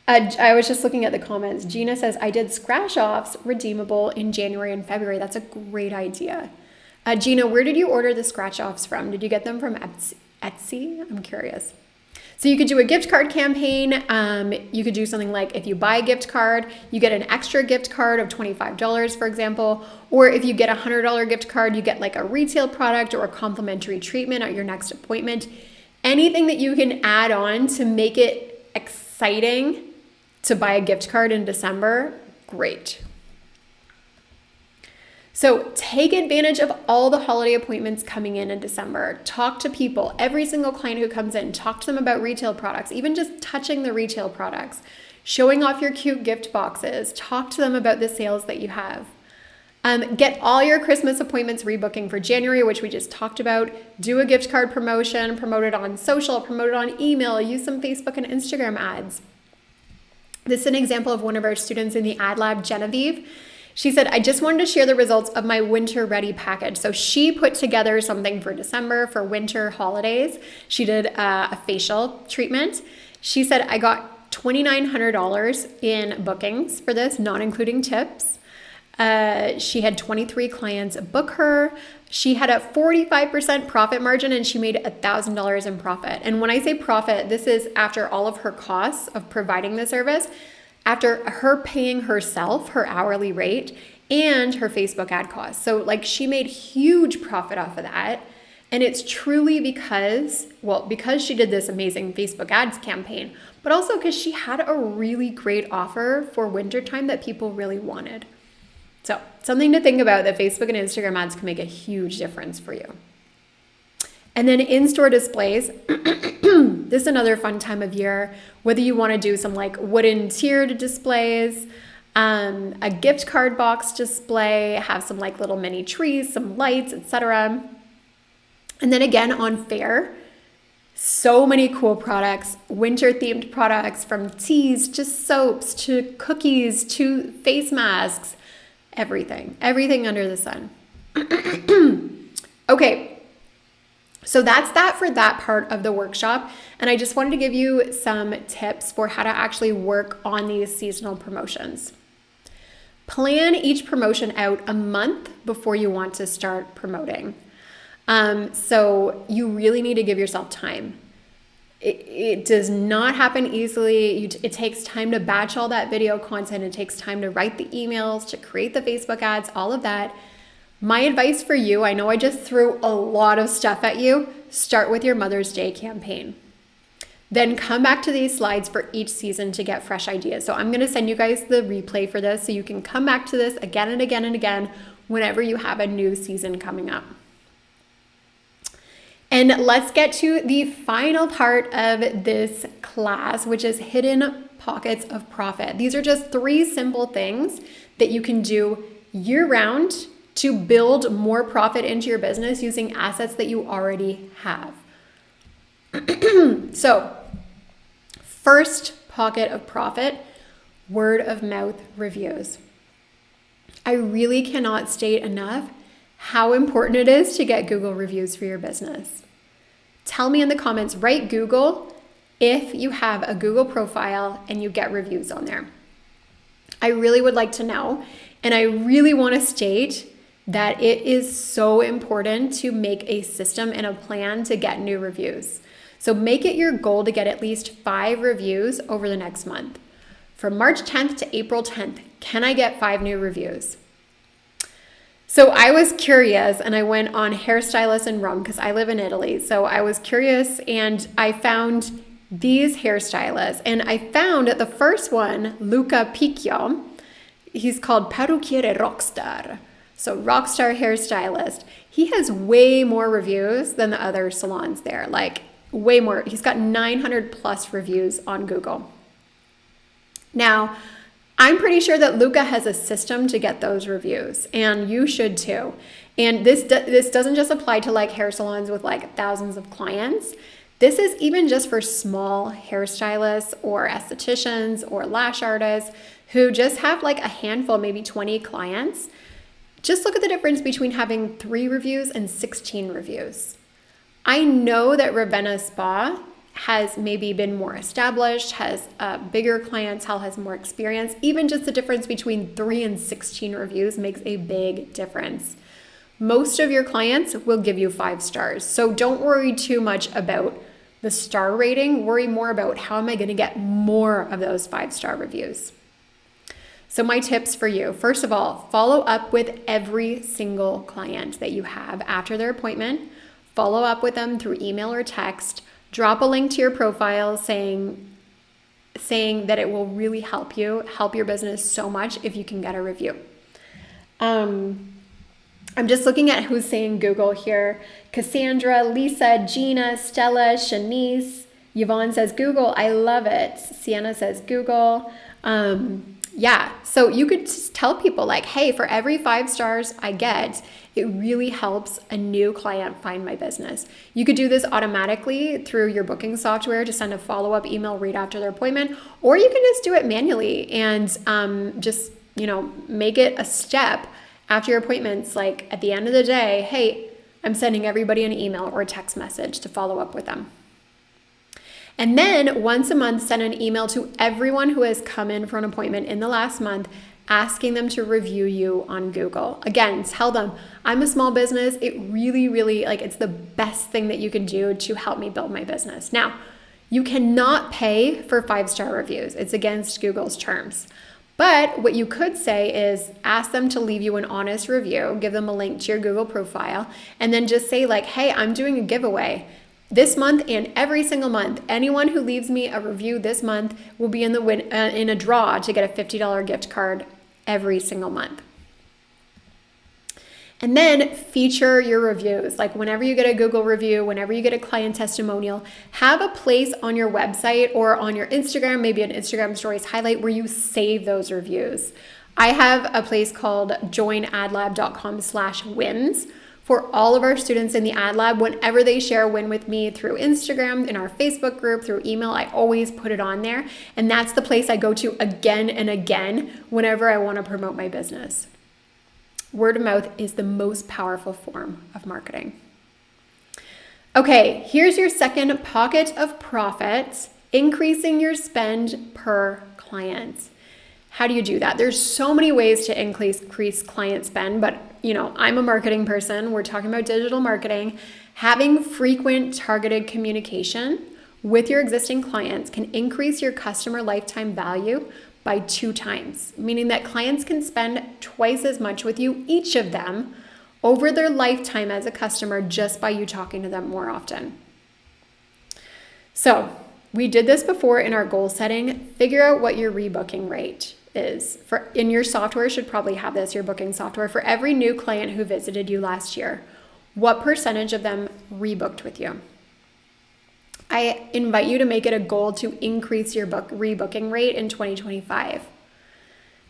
I was just looking at the comments. Gina says, I did scratch offs redeemable in January and February. That's a great idea. Gina, where did you order the scratch offs from? Did you get them from Etsy? I'm curious. So you could do a gift card campaign. You could do something like if you buy a gift card, you get an extra gift card of $25, for example. Or if you get a $100 gift card, you get like a retail product or a complimentary treatment at your next appointment. Anything that you can add on to make it exciting to buy a gift card in December, great. So take advantage of all the holiday appointments coming in December. Talk to people, every single client who comes in, talk to them about retail products, even just touching the retail products, showing off your cute gift boxes, talk to them about the sales that you have. Get all your Christmas appointments rebooking for January, which we just talked about. Do a gift card promotion, promote it on social, promote it on email, use some Facebook and Instagram ads. This is an example of one of our students in the Ad Lab, Genevieve. She said, I just wanted to share the results of my winter ready package. So she put together something for December for winter holidays. She did a facial treatment. She said, I got $2,900 in bookings for this, not including tips. She had 23 clients book her. She had a 45% profit margin and she made $1,000 in profit. And when I say profit, this is after all of her costs of providing the service, after her paying herself her hourly rate and her Facebook ad costs. So like she made huge profit off of that. And it's truly because she did this amazing Facebook ads campaign, but also because she had a really great offer for wintertime that people really wanted. So something to think about, that Facebook and Instagram ads can make a huge difference for you. And then in-store displays, this is another fun time of year, whether you want to do some like wooden tiered displays, a gift card box display, have some like little mini trees, some lights, etc. And then again on Faire, so many cool products, winter themed products, from teas to soaps to cookies to face masks. Everything under the sun. Okay, so that's that for that part of the workshop. And I just wanted to give you some tips for how to actually work on these seasonal promotions. Plan each promotion out a month before you want to start promoting. So you really need to give yourself time. It does not happen easily. It takes time to batch all that video content. It takes time to write the emails, to create the Facebook ads, all of that. My advice for you, I know I just threw a lot of stuff at you, start with your Mother's Day campaign. Then come back to these slides for each season to get fresh ideas. So I'm going to send you guys the replay for this so you can come back to this again and again and again whenever you have a new season coming up. And let's get to the final part of this class, which is hidden pockets of profit. These are just 3 simple things that you can do year-round to build more profit into your business using assets that you already have. So, first pocket of profit, word of mouth reviews. I really cannot state enough how important it is to get Google reviews for your business. Tell me in the comments, write Google if you have a Google profile and you get reviews on there. I really would like to know, and I really want to state that it is so important to make a system and a plan to get new reviews. So make it your goal to get at least 5 reviews over the next month. From March 10th to April 10th, can I get 5 new reviews? So I was curious and I went on Hairstylist in Rome because I live in Italy. So I was curious and I found these hairstylists, and I found the first one, Luca Picchio. He's called Parrucchiere Rockstar. So Rockstar hairstylist. He has way more reviews than the other salons there, like way more. He's got 900 plus reviews on Google. Now, I'm pretty sure that Luca has a system to get those reviews, and you should too. And this doesn't just apply to like hair salons with like thousands of clients. This is even just for small hairstylists or estheticians or lash artists who just have like a handful, maybe 20 clients. Just look at the difference between having 3 reviews and 16 reviews. I know that Ravenna Spa has maybe been more established, has bigger clientele, has more experience. Even just the difference between 3 and 16 reviews makes a big difference. Most of your clients will give you 5 stars. So don't worry too much about the star rating. Worry more about how am I going to get more of those 5-star reviews. So my tips for you, first of all, follow up with every single client that you have after their appointment. Follow up with them through email or text. Drop a link to your profile saying that it will really help your business so much if you can get a review. I'm just looking at who's saying Google here. Cassandra, Lisa, Gina, Stella, Shanice. Yvonne says Google. I love it. Sienna says Google. Yeah, so you could just tell people like, hey, for every 5 stars I get, it really helps a new client find my business. You could do this automatically through your booking software to send a follow-up email right after their appointment, or you can just do it manually and just, make it a step after your appointments. Like at the end of the day, hey, I'm sending everybody an email or a text message to follow up with them. And then once a month, send an email to everyone who has come in for an appointment in the last month, asking them to review you on Google. Again, tell them, I'm a small business. It really, really, it's the best thing that you can do to help me build my business. Now, you cannot pay for 5-star reviews. It's against Google's terms. But what you could say is ask them to leave you an honest review, give them a link to your Google profile, and then just say like, hey, I'm doing a giveaway. This month and every single month, anyone who leaves me a review this month will be in a draw to get a $50 gift card every single month. And then feature your reviews. Like whenever you get a Google review, whenever you get a client testimonial, have a place on your website or on your Instagram, maybe an Instagram stories highlight where you save those reviews. I have a place called joinadlab.com/wins. For all of our students in the Ad Lab, whenever they share a win with me through Instagram, in our Facebook group, through email, I always put it on there. And that's the place I go to again and again whenever I want to promote my business. Word of mouth is the most powerful form of marketing. Okay, here's your second pocket of profit, increasing your spend per client. How do you do that? There's so many ways to increase client spend, but I'm a marketing person. We're talking about digital marketing. Having frequent targeted communication with your existing clients can increase your customer lifetime value by 2 times, meaning that clients can spend twice as much with you, each of them, over their lifetime as a customer just by you talking to them more often. So we did this before in our goal setting. Figure out what your rebooking rate is. In your software, should probably have this, your booking software. For every new client who visited you last year, what percentage of them rebooked with you? I invite you to make it a goal to increase your rebooking rate in 2025.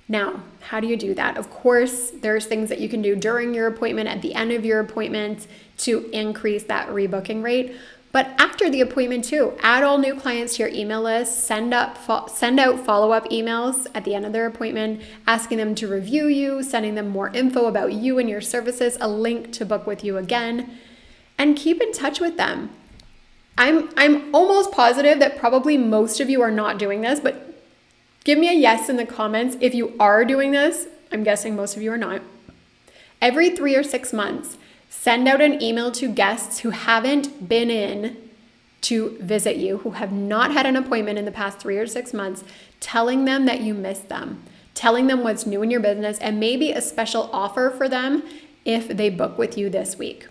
Now, how do you do that? Of course, there's things that you can do during your appointment, at the end of your appointment to increase that rebooking rate. But after the appointment too, add all new clients to your email list, send out follow-up emails at the end of their appointment, asking them to review you, sending them more info about you and your services, a link to book with you again, and keep in touch with them. I'm almost positive that probably most of you are not doing this, but give me a yes in the comments if you are doing this. I'm guessing most of you are not. Every 3 or 6 months, send out an email to guests who haven't been in to visit you, who have not had an appointment in the past 3 or 6 months, telling them that you miss them, telling them what's new in your business, and maybe a special offer for them if they book with you this week.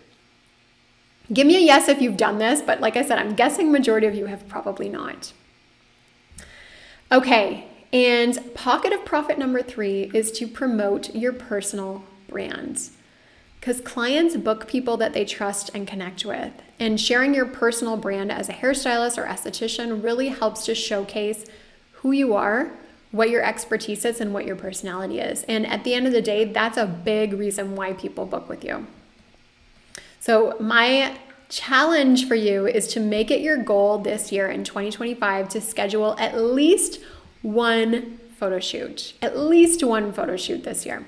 Give me a yes if you've done this, but like I said, I'm guessing majority of you have probably not. Okay, and pocket of profit number 3 is to promote your personal brand. Because clients book people that they trust and connect with. And sharing your personal brand as a hairstylist or esthetician really helps to showcase who you are, what your expertise is, and what your personality is. And at the end of the day, that's a big reason why people book with you. So my challenge for you is to make it your goal this year in 2025 to schedule at least one photo shoot. At least one photo shoot this year.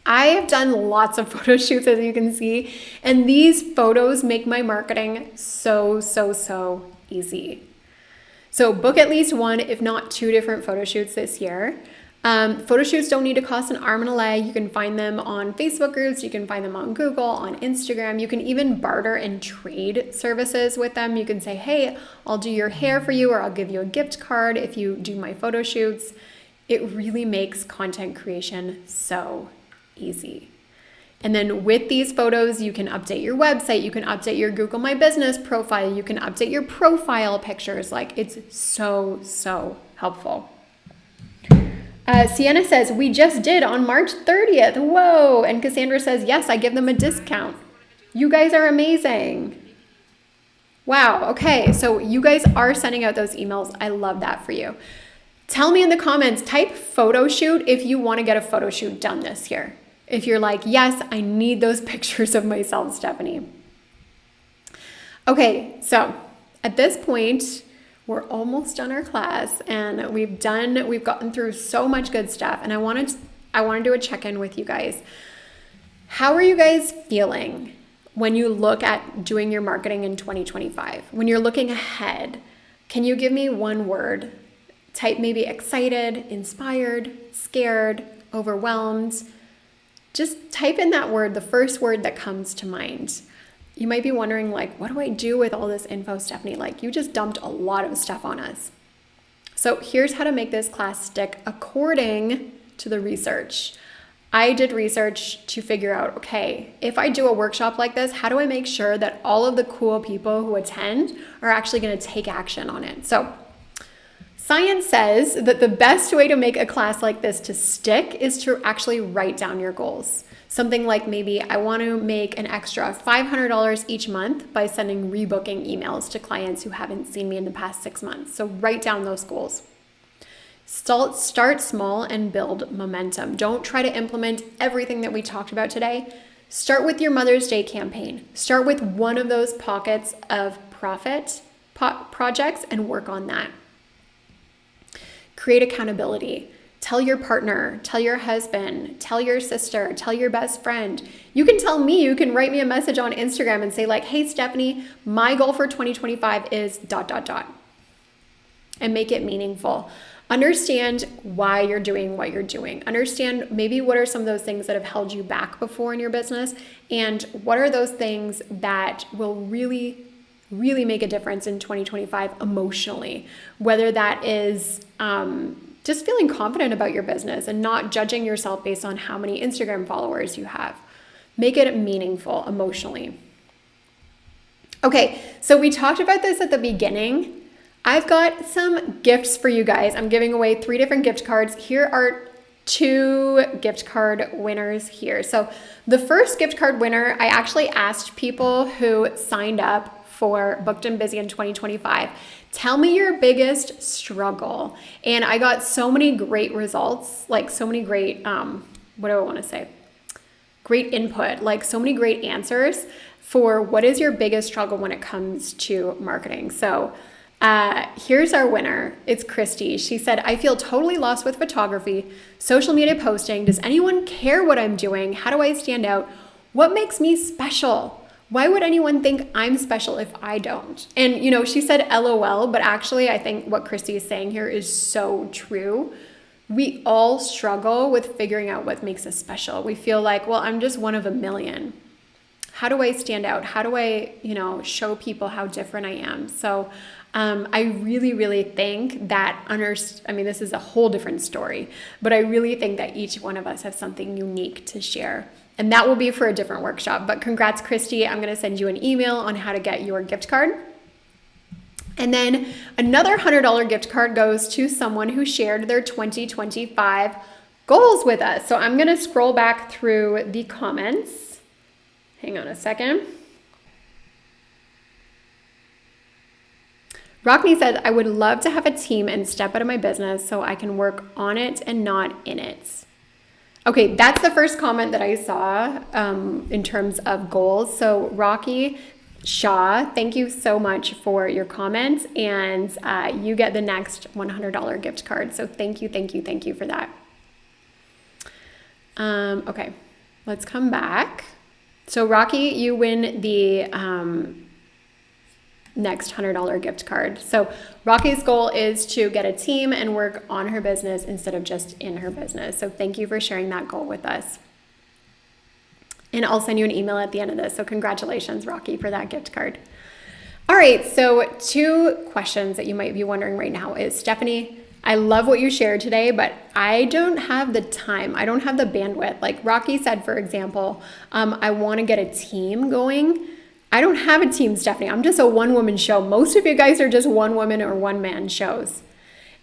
I have done lots of photo shoots, as you can see, and these photos make my marketing so easy. So book at least one, if not 2 different photo shoots this year. Photo shoots don't need to cost an arm and a leg. You can find them on Facebook groups. You can find them on Google, on Instagram. You can even barter and trade services with them. You can say, hey, I'll do your hair for you, or I'll give you a gift card if you do my photo shoots. It really makes content creation so easy. And then with these photos, you can update your website, you can update your Google My Business profile, you can update your profile pictures. Like, it's so helpful. Sienna says, we just did on March 30th. Whoa. And Cassandra says, yes, I give them a discount. You guys are amazing. Wow. Okay. So you guys are sending out those emails. I love that for you. Tell me in the comments, type photo shoot if you want to get a photo shoot done this year. If you're like, yes, I need those pictures of myself, Stephanie. Okay, so at this point, we're almost done our class, and we've gotten through so much good stuff, and I want to do a check-in with you guys. How are you guys feeling when you look at doing your marketing in 2025? When you're looking ahead, can you give me one word? Type maybe excited, inspired, scared, overwhelmed. Just type in that word, the first word that comes to mind. You might be wondering, like, what do I do with all this info, Stephanie? Like, you just dumped a lot of stuff on us. So here's how to make this class stick according to the research. I did research to figure out, okay, if I do a workshop like this, how do I make sure that all of the cool people who attend are actually going to take action on it? So science says that the best way to make a class like this to stick is to actually write down your goals. Something like, maybe I want to make an extra $500 each month by sending rebooking emails to clients who haven't seen me in the past 6 months. So write down those goals. Start small and build momentum. Don't try to implement everything that we talked about today. Start with your Mother's Day campaign. Start with one of those pockets of profit projects and work on that. Create accountability. Tell your partner, tell your husband, tell your sister, tell your best friend. You can tell me, you can write me a message on Instagram and say, like, hey, Stephanie, my goal for 2025 is ... And make it meaningful. Understand why you're doing what you're doing. Understand maybe what are some of those things that have held you back before in your business, and what are those things that will really make a difference in 2025 emotionally, whether that is just feeling confident about your business and not judging yourself based on how many Instagram followers you have. Make it meaningful emotionally. Okay, so we talked about this at the beginning. I've got some gifts for you guys. I'm giving away 3 different gift cards. Here are 2 gift card winners here. So the first gift card winner, I actually asked people who signed up for Booked and Busy in 2025. Tell me your biggest struggle. And I got so many great results, like so many great, what do I want to say? Great input, like so many great answers for what is your biggest struggle when it comes to marketing. So here's our winner. It's Christy. She said, I feel totally lost with photography, social media posting. Does anyone care what I'm doing? How do I stand out? What makes me special? Why would anyone think I'm special if I don't? And, she said LOL, but actually I think what Christy is saying here is so true. We all struggle with figuring out what makes us special. We feel like, well, I'm just one of a million. How do I stand out? How do I, show people how different I am? So I really, really think that this is a whole different story, but I really think that each one of us have something unique to share. And that will be for a different workshop. But congrats, Christy. I'm going to send you an email on how to get your gift card. And then another $100 gift card goes to someone who shared their 2025 goals with us. So I'm going to scroll back through the comments. Hang on a second. Rockney said, I would love to have a team and step out of my business so I can work on it and not in it. Okay, that's the first comment that I saw in terms of goals. So Rocky Shaw, thank you so much for your comment, and you get the next $100 gift card. So thank you for that. Okay, let's come back. So Rocky, you win the next $100 gift card. So Rocky's goal is to get a team and work on her business instead of just in her business. So thank you for sharing that goal with us. And I'll send you an email at the end of this. So congratulations, Rocky, for that gift card. All right, so 2 questions that you might be wondering right now is, Stephanie, I love what you shared today, but I don't have the time. I don't have the bandwidth. Like Rocky said, for example, I want to get a team going. I don't have a team, Stephanie. I'm just a one-woman show. Most of you guys are just one-woman or one-man shows.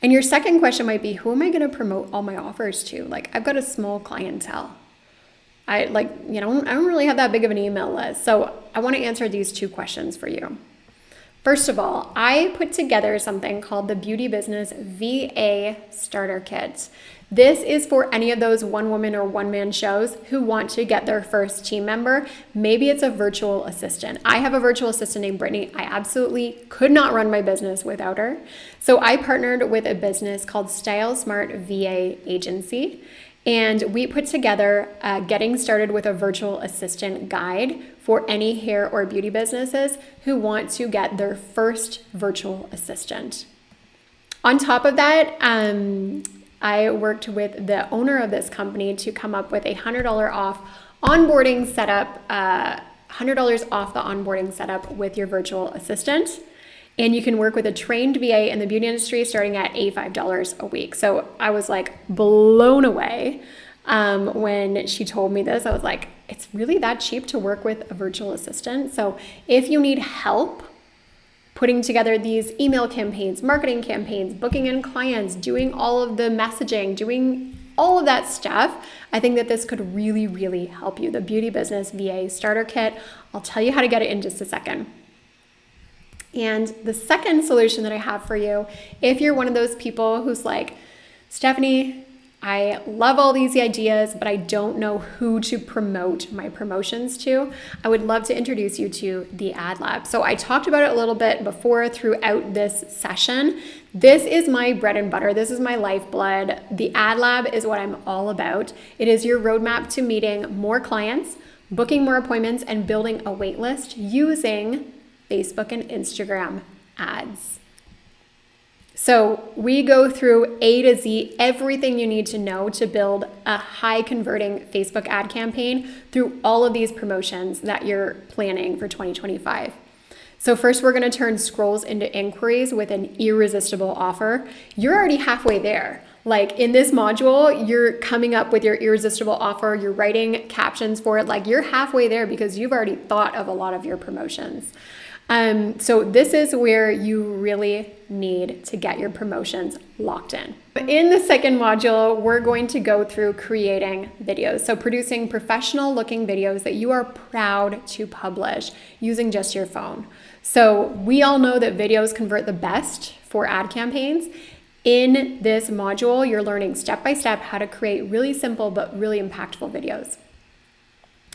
And your second question might be, who am I going to promote all my offers to? Like, I've got a small clientele. I don't really have that big of an email list. So I want to answer these 2 questions for you. First of all, I put together something called the Beauty Business VA Starter Kit. This is for any of those one-woman or one-man shows who want to get their first team member. Maybe it's a virtual assistant. I have a virtual assistant named Brittany. I absolutely could not run my business without her. So I partnered with a business called Style Smart VA Agency. And we put together a getting started with a virtual assistant guide for any hair or beauty businesses who want to get their first virtual assistant. On top of that, I worked with the owner of this company to come up with a $100 off onboarding setup, $100 off the onboarding setup with your virtual assistant. And you can work with a trained VA in the beauty industry starting at $85 a week. So I was like blown away when she told me this. I was like, it's really that cheap to work with a virtual assistant. So if you need help putting together these email campaigns, marketing campaigns, booking in clients, doing all of the messaging, doing all of that stuff, I think that this could really, really help you. The Beauty Business VA Starter Kit. I'll tell you how to get it in just a second. And the second solution that I have for you, if you're one of those people who's like, Stephanie, I love all these ideas, but I don't know who to promote my promotions to, I would love to introduce you to the Ad Lab. So I talked about it a little bit before throughout this session. This is my bread and butter. This is my lifeblood. The Ad Lab is what I'm all about. It is your roadmap to meeting more clients, booking more appointments, and building a wait list using Facebook and Instagram ads. So we go through A to Z, everything you need to know to build a high converting Facebook ad campaign through all of these promotions that you're planning for 2025. So first we're going to turn scrolls into inquiries with an irresistible offer. You're already halfway there. Like in this module, you're coming up with your irresistible offer, you're writing captions for it, like you're halfway there because you've already thought of a lot of your promotions. So this is where you really need to get your promotions locked in. In the second module, we're going to go through creating videos. So producing professional looking videos that you are proud to publish using just your phone. So we all know that videos convert the best for ad campaigns. In this module, you're learning step by step how to create really simple but really impactful videos.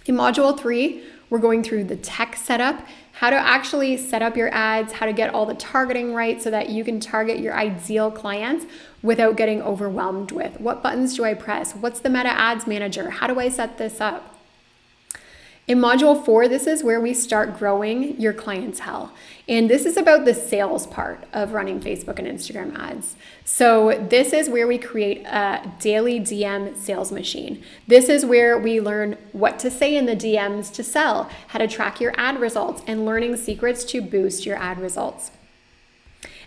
In module 3, we're going through the tech setup, how to actually set up your ads, how to get all the targeting right so that you can target your ideal clients without getting overwhelmed with what buttons do I press? What's the Meta Ads Manager? How do I set this up? In module 4, this is where we start growing your clientele. And this is about the sales part of running Facebook and Instagram ads. So this is where we create a daily DM sales machine. This is where we learn what to say in the DMs to sell, how to track your ad results, and learning secrets to boost your ad results.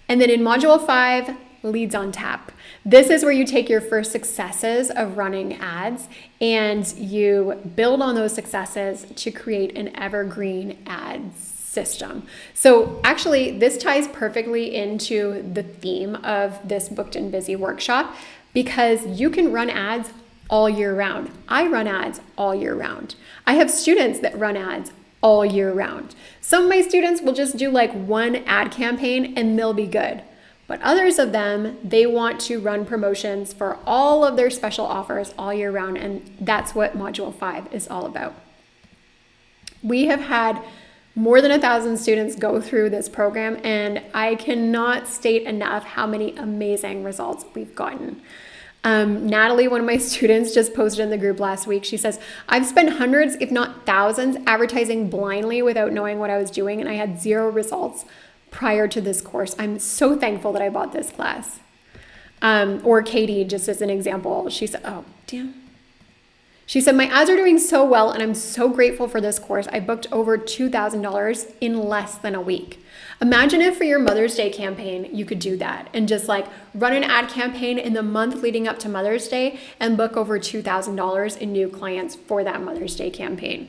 And then in module 5, leads on tap. This is where you take your first successes of running ads and you build on those successes to create an evergreen ads system. So actually, this ties perfectly into the theme of this Booked and Busy workshop because you can run ads all year round. I run ads all year round. I have students that run ads all year round. Some of my students will just do like one ad campaign and they'll be good. But others of them, they want to run promotions for all of their special offers all year round, and that's what Module 5 is all about. We have had more than 1,000 students go through this program, and I cannot state enough how many amazing results we've gotten. Natalie, one of my students, just posted in the group last week. She says, I've spent hundreds, if not thousands, advertising blindly without knowing what I was doing, and I had 0 results prior to this course. I'm so thankful that I bought this class. Or Katie, just as an example, she said, oh, damn. She said, my ads are doing so well and I'm so grateful for this course. I booked over $2,000 in less than a week. Imagine if for your Mother's Day campaign, you could do that and just like run an ad campaign in the month leading up to Mother's Day and book over $2,000 in new clients for that Mother's Day campaign.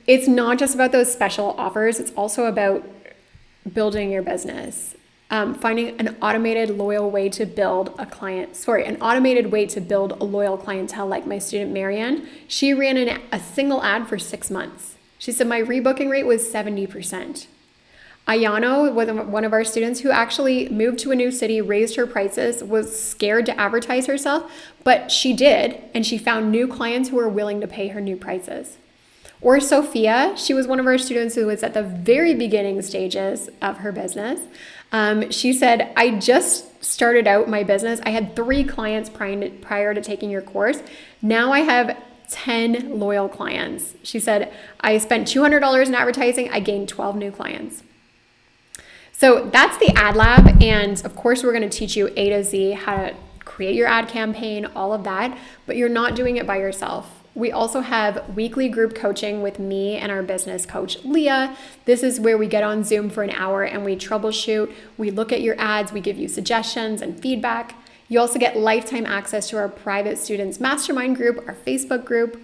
It's not just about those special offers. It's also about building your business, finding an automated loyal way to build an automated way to build a loyal clientele. Like my student Marianne, she ran a single ad for 6 months. She said my rebooking rate was 70%. Ayano, one of our students who actually moved to a new city, raised her prices, was scared to advertise herself, but she did, and she found new clients who were willing to pay her new prices. Or Sophia, she was one of our students who was at the very beginning stages of her business. She said, I just started out my business. I had 3 clients prior to taking your course. Now I have 10 loyal clients. She said, I spent $200 in advertising. I gained 12 new clients. So that's the Ad Lab. And of course, we're going to teach you A to Z, how to create your ad campaign, all of that, but you're not doing it by yourself. We also have weekly group coaching with me and our business coach, Leah. This is where we get on Zoom for an hour and we troubleshoot. We look at your ads. We give you suggestions and feedback. You also get lifetime access to our private students mastermind group, our Facebook group.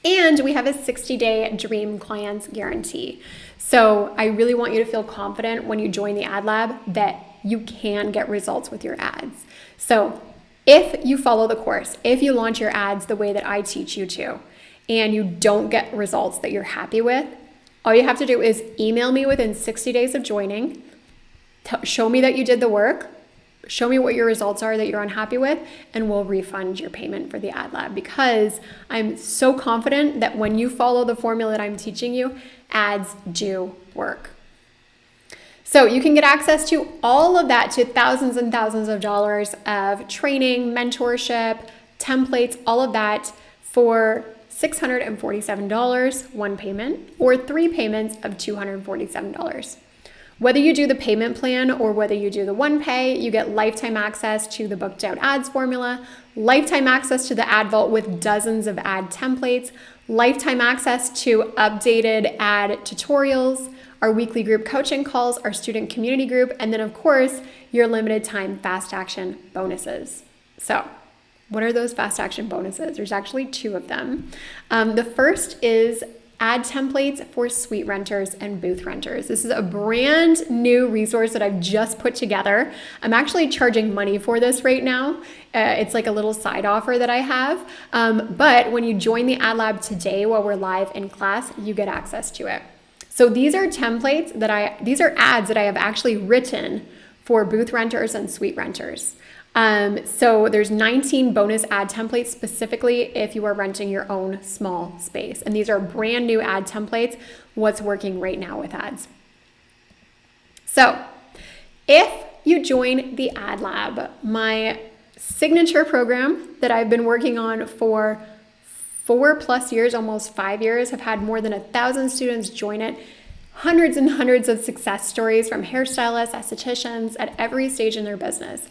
And we have a 60-day dream clients guarantee. So I really want you to feel confident when you join the Ad Lab that you can get results with your ads. So if you follow the course, if you launch your ads the way that I teach you to, and you don't get results that you're happy with, all you have to do is email me within 60 days of joining, show me that you did the work, show me what your results are that you're unhappy with, and we'll refund your payment for the Ad Lab, because I'm so confident that when you follow the formula that I'm teaching you, ads do work. So you can get access to all of that, to thousands and thousands of dollars of training, mentorship, templates, all of that for $647, one payment, or 3 payments of $247. Whether you do the payment plan or whether you do the one pay, you get lifetime access to the Booked Out Ads formula, lifetime access to the Ad Vault with dozens of ad templates, lifetime access to updated ad tutorials, our weekly group coaching calls, our student community group, and then of course, your limited time fast action bonuses. So what are those fast action bonuses? There's actually 2 of them. The first is ad templates for suite renters and booth renters. This is a brand new resource that I've just put together. I'm actually charging money for this right now. It's like a little side offer that I have. But when you join the Ad Lab today while we're live in class, you get access to it. So these are templates these are ads that I have actually written for booth renters and suite renters. So there's 19 bonus ad templates specifically if you are renting your own small space. And these are brand new ad templates, what's working right now with ads. So if you join the Ad Lab, my signature program that I've been working on for 4+ years, almost 5 years, have had more than 1,000 students join it. Hundreds and hundreds of success stories from hairstylists, estheticians at every stage in their business.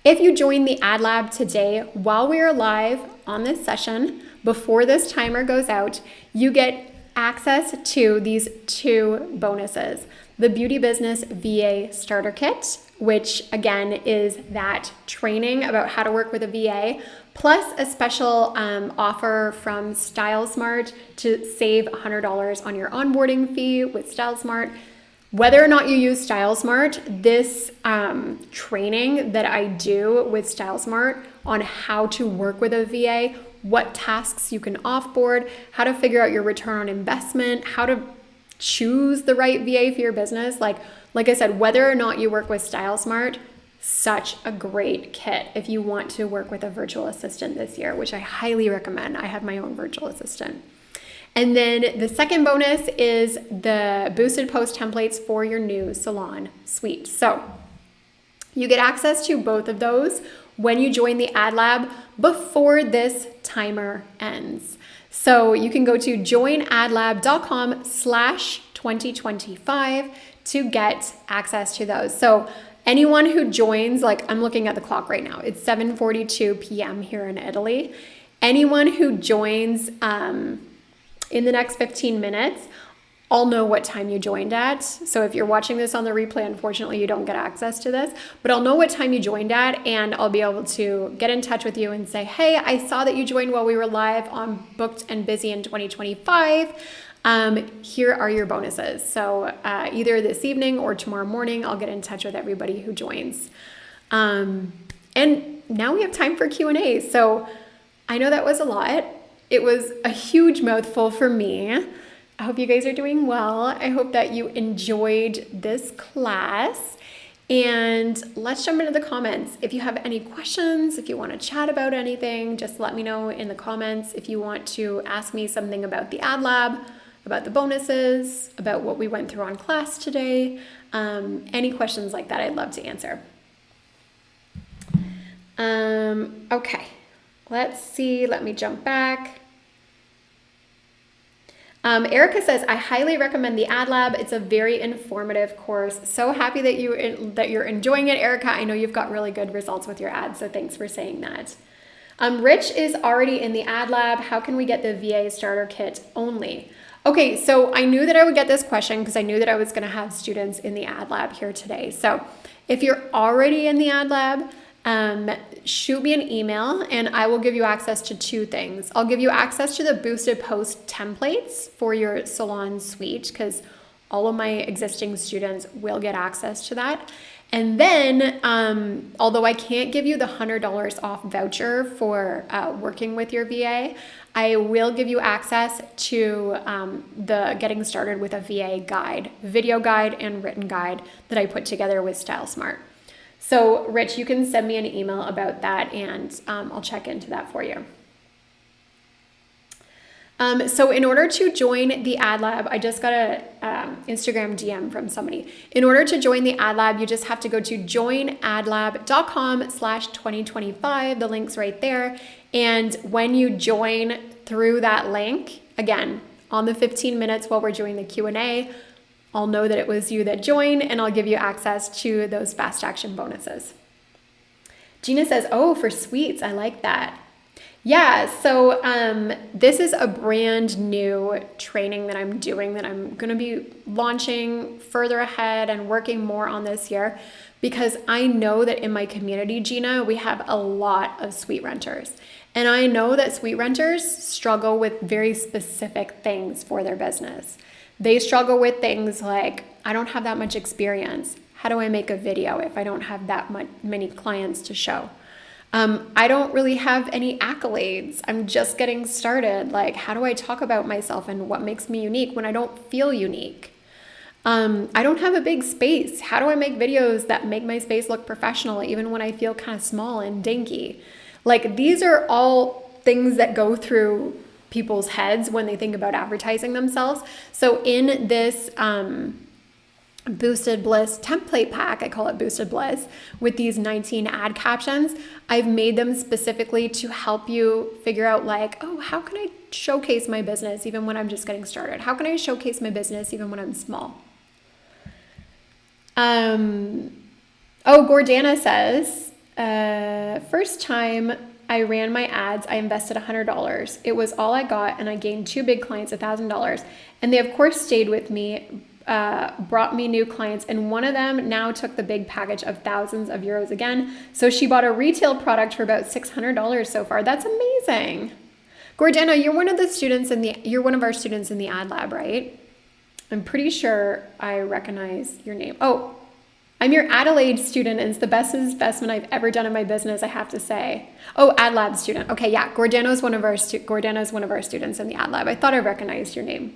If you join the Ad Lab today while we are live on this session, before this timer goes out, you get access to these 2 bonuses. The Beauty Business VA Starter Kit, which again is that training about how to work with a VA, plus a special offer from StyleSmart to save $100 on your onboarding fee with StyleSmart. Whether or not you use StyleSmart, this training that I do with StyleSmart on how to work with a VA, what tasks you can offboard, how to figure out your return on investment, how to choose the right VA for your business. Like I said, whether or not you work with StyleSmart, such a great kit if you want to work with a virtual assistant this year, which I highly recommend. I have my own virtual assistant. And then the second bonus is the boosted post templates for your new salon suite. So you get access to both of those when you join the Ad Lab before this timer ends. So you can go to joinadlab.com/2025 to get access to those. So anyone who joins, like I'm looking at the clock right now, it's 7:42 p.m. here in Italy. Anyone who joins in the next 15 minutes, I'll know what time you joined at. So if you're watching this on the replay, unfortunately, you don't get access to this, but I'll know what time you joined at, and I'll be able to get in touch with you and say, hey, I saw that you joined while we were live on Booked and Busy in 2025. Here are your bonuses. So either this evening or tomorrow morning, I'll get in touch with everybody who joins. And now we have time for Q&A. So I know that was a lot. It was a huge mouthful for me. I hope you guys are doing well. I hope that you enjoyed this class. And let's jump into the comments. If you have any questions, if you want to chat about anything, just let me know in the comments. If you want to ask me something about the Ad Lab, about the bonuses, about what we went through on class today, any questions like that, I'd love to answer. Okay, let's see. Let me jump back. Erica says, I highly recommend the Ad Lab. It's a very informative course. So happy that you're enjoying it, Erica. I know you've got really good results with your ads, so thanks for saying that. Rich is already in the Ad Lab. How can we get the VA starter kit only? Okay, so I knew that I would get this question because I knew that I was going to have students in the Ad Lab here today. So if you're already in the Ad Lab, shoot me an email and I will give you access to 2 things. I'll give you access to the boosted post templates for your salon suite because all of my existing students will get access to that. And then, although I can't give you the $100 off voucher for working with your VA, I will give you access to the Getting Started with a VA guide, video guide and written guide that I put together with StyleSmart. So Rich, you can send me an email about that and I'll check into that for you. So in order to join the Ad Lab, I just got a Instagram DM from somebody. In order to join the Ad Lab, you just have to go to joinadlab.com/2025. The link's right there. And when you join through that link, again, on the 15 minutes while we're doing the Q&A, I'll know that it was you that joined and I'll give you access to those fast action bonuses. Gina says, oh, for suites, I like that. Yeah, so this is a brand new training that I'm doing that I'm going to be launching further ahead and working more on this year because I know that in my community, Gina, we have a lot of suite renters. And I know that suite renters struggle with very specific things for their business. They struggle with things like, I don't have that much experience. How do I make a video if I don't have that many clients to show? I don't really have any accolades. I'm just getting started. Like, how do I talk about myself and what makes me unique when I don't feel unique? I don't have a big space. How do I make videos that make my space look professional even when I feel kind of small and dinky? Like, these are all things that go through people's heads when they think about advertising themselves. So in this Boosted Bliss template pack, I call it Boosted Bliss, with these 19 ad captions, I've made them specifically to help you figure out like, oh, how can I showcase my business even when I'm just getting started? How can I showcase my business even when I'm small? Gordana says, first time I ran my ads, I invested $100. It was all I got, and I gained 2 big clients $1,000. And they, of course, stayed with me, brought me new clients, and one of them now took the big package of thousands of euros again. So she bought a retail product for about $600 so far. That's amazing. Gordana, you're one of our students in the ad lab, right? I'm pretty sure I recognize your name. Oh, I'm your Adelaide student, and it's the best investment I've ever done in my business, I have to say. Oh, Ad Lab student. Okay, yeah, Gordana's one of our students in the Ad Lab. I thought I recognized your name.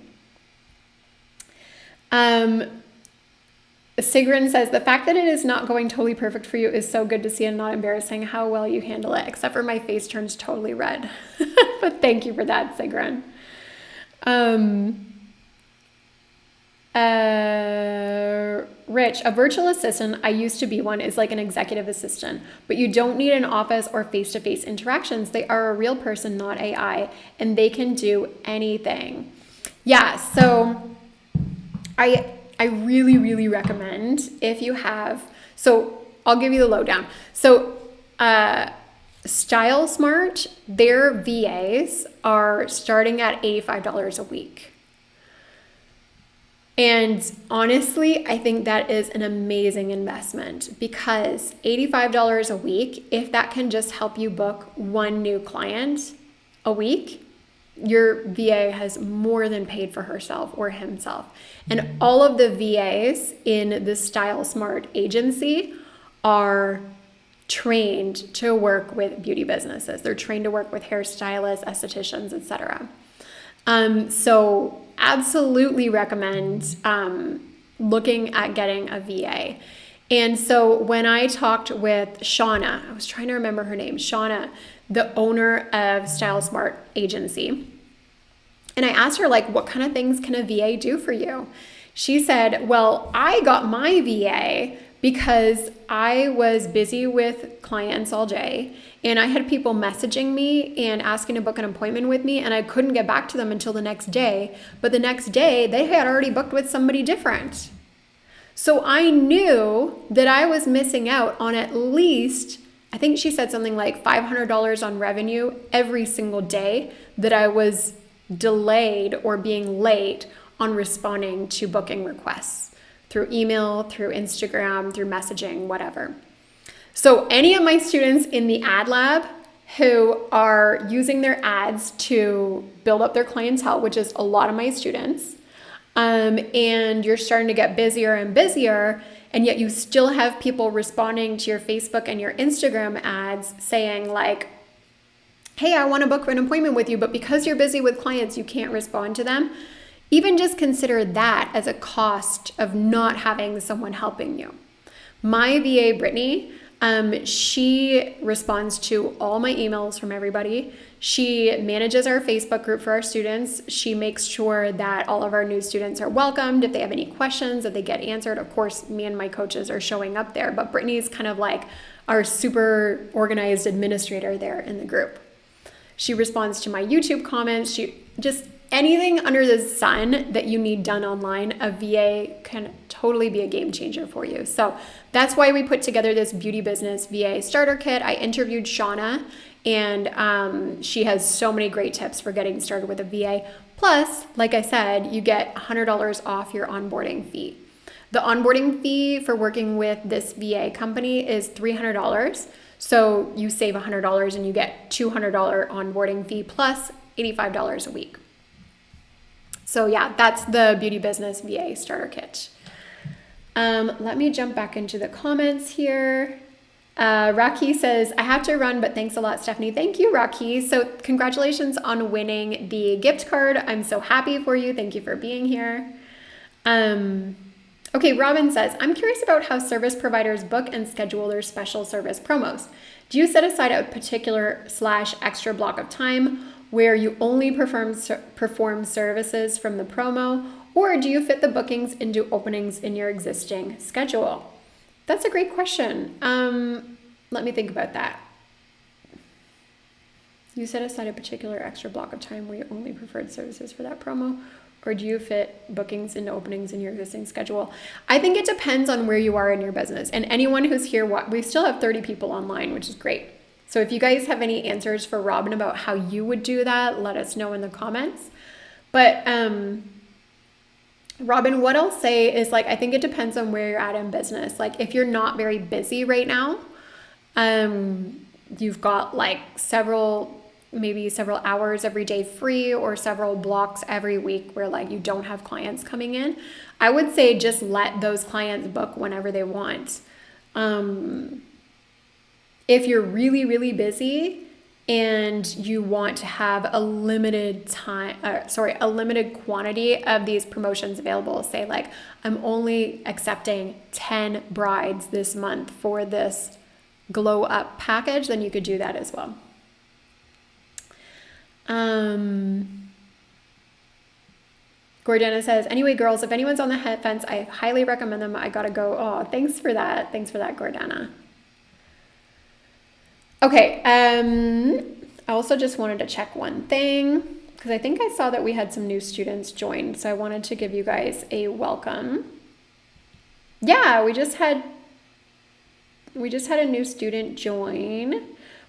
Sigrun says, the fact that it is not going totally perfect for you is so good to see and not embarrassing how well you handle it, except for my face turns totally red. But thank you for that, Sigrun. Rich, a virtual assistant, I used to be one, is like an executive assistant, but you don't need an office or face-to-face interactions. They are a real person, not AI, and they can do anything. Yeah, so I really, really recommend if you have, so I'll give you the lowdown. So Style Smart, their VAs are starting at $85 a week. And honestly, I think that is an amazing investment because $85 a week, if that can just help you book one new client a week, your VA has more than paid for herself or himself. And all of the VAs in the Style Smart agency are trained to work with beauty businesses. They're trained to work with hairstylists, estheticians, etc. So absolutely recommend looking at getting a VA. And so when I talked with Shauna, I was trying to remember her name, Shauna, the owner of Style Smart Agency. And I asked her, like, what kind of things can a VA do for you? She said, well, I got my VA because I was busy with clients all day and I had people messaging me and asking to book an appointment with me, and I couldn't get back to them until the next day. But the next day, they had already booked with somebody different. So I knew that I was missing out on at least, I think she said something like $500 on revenue every single day that I was delayed or being late on responding to booking requests through email, through Instagram, through messaging, whatever. So any of my students in the ad lab who are using their ads to build up their clientele, which is a lot of my students, and you're starting to get busier and busier, and yet you still have people responding to your Facebook and your Instagram ads saying like, hey, I want to book an appointment with you, but because you're busy with clients, you can't respond to them. Even just consider that as a cost of not having someone helping you. My VA, Brittany, she responds to all my emails from everybody. She manages our Facebook group for our students. She makes sure that all of our new students are welcomed. If they have any questions, that they get answered. Of course, me and my coaches are showing up there, but Brittany's kind of like our super organized administrator there in the group. She responds to my YouTube comments. She just anything under the sun that you need done online, a VA can totally be a game changer for you. So that's why we put together this beauty business VA starter kit. I interviewed Shauna, and she has so many great tips for getting started with a VA. Plus, like I said, you get $100 off your onboarding fee. The onboarding fee for working with this VA company is $300. So you save $100 and you get $200 onboarding fee plus $85 a week. So yeah, that's the Beauty Business VA Starter Kit. Let me jump back into the comments here. Rocky says, I have to run, but thanks a lot, Stephanie. Thank you, Rocky. So congratulations on winning the gift card. I'm so happy for you. Thank you for being here. Okay, Robin says, I'm curious about how service providers book and schedule their special service promos. Do you set aside a particular / extra block of time where you only perform services from the promo, or do you fit the bookings into openings in your existing schedule? That's a great question. Let me think about that. You set aside a particular extra block of time where you only preferred services for that promo, or do you fit bookings into openings in your existing schedule? I think it depends on where you are in your business. And anyone who's here, we still have 30 people online, which is great. So if you guys have any answers for Robin about how you would do that, let us know in the comments. But Robin, what I'll say is, like, I think it depends on where you're at in business. Like, if you're not very busy right now, you've got like maybe several hours every day free, or several blocks every week where like you don't have clients coming in, I would say just let those clients book whenever they want. If you're really, really busy and you want to have a limited quantity of these promotions available, say like, I'm only accepting 10 brides this month for this glow up package, then you could do that as well. Gordana says, anyway, girls, if anyone's on the fence, I highly recommend them. I gotta go. Oh, thanks for that. Thanks for that, Gordana. Okay, I also just wanted to check one thing, because I think I saw that we had some new students join, so I wanted to give you guys a welcome. Yeah, we just had a new student join.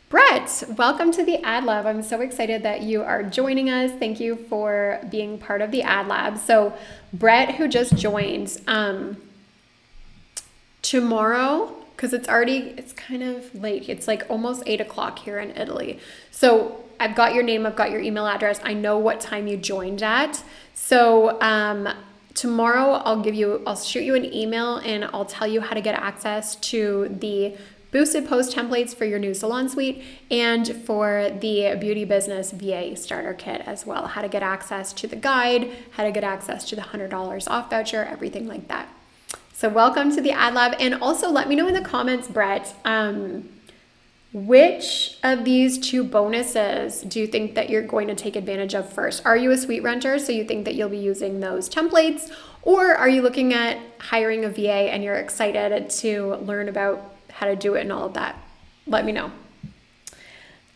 Brett, welcome to the Ad Lab. I'm so excited that you are joining us. Thank you for being part of the Ad Lab. So Brett, who just joined, tomorrow, because it's kind of late. It's like almost 8 o'clock here in Italy. So I've got your name, I've got your email address. I know what time you joined at. So tomorrow I'll shoot you an email and I'll tell you how to get access to the boosted post templates for your new salon suite and for the Beauty Business VA Starter Kit as well. How to get access to the guide, how to get access to the $100 off voucher, everything like that. So welcome to the Ad Lab. And also let me know in the comments, Brett, which of these 2 bonuses do you think that you're going to take advantage of first? Are you a suite renter, so you think that you'll be using those templates? Or are you looking at hiring a VA and you're excited to learn about how to do it and all of that? Let me know.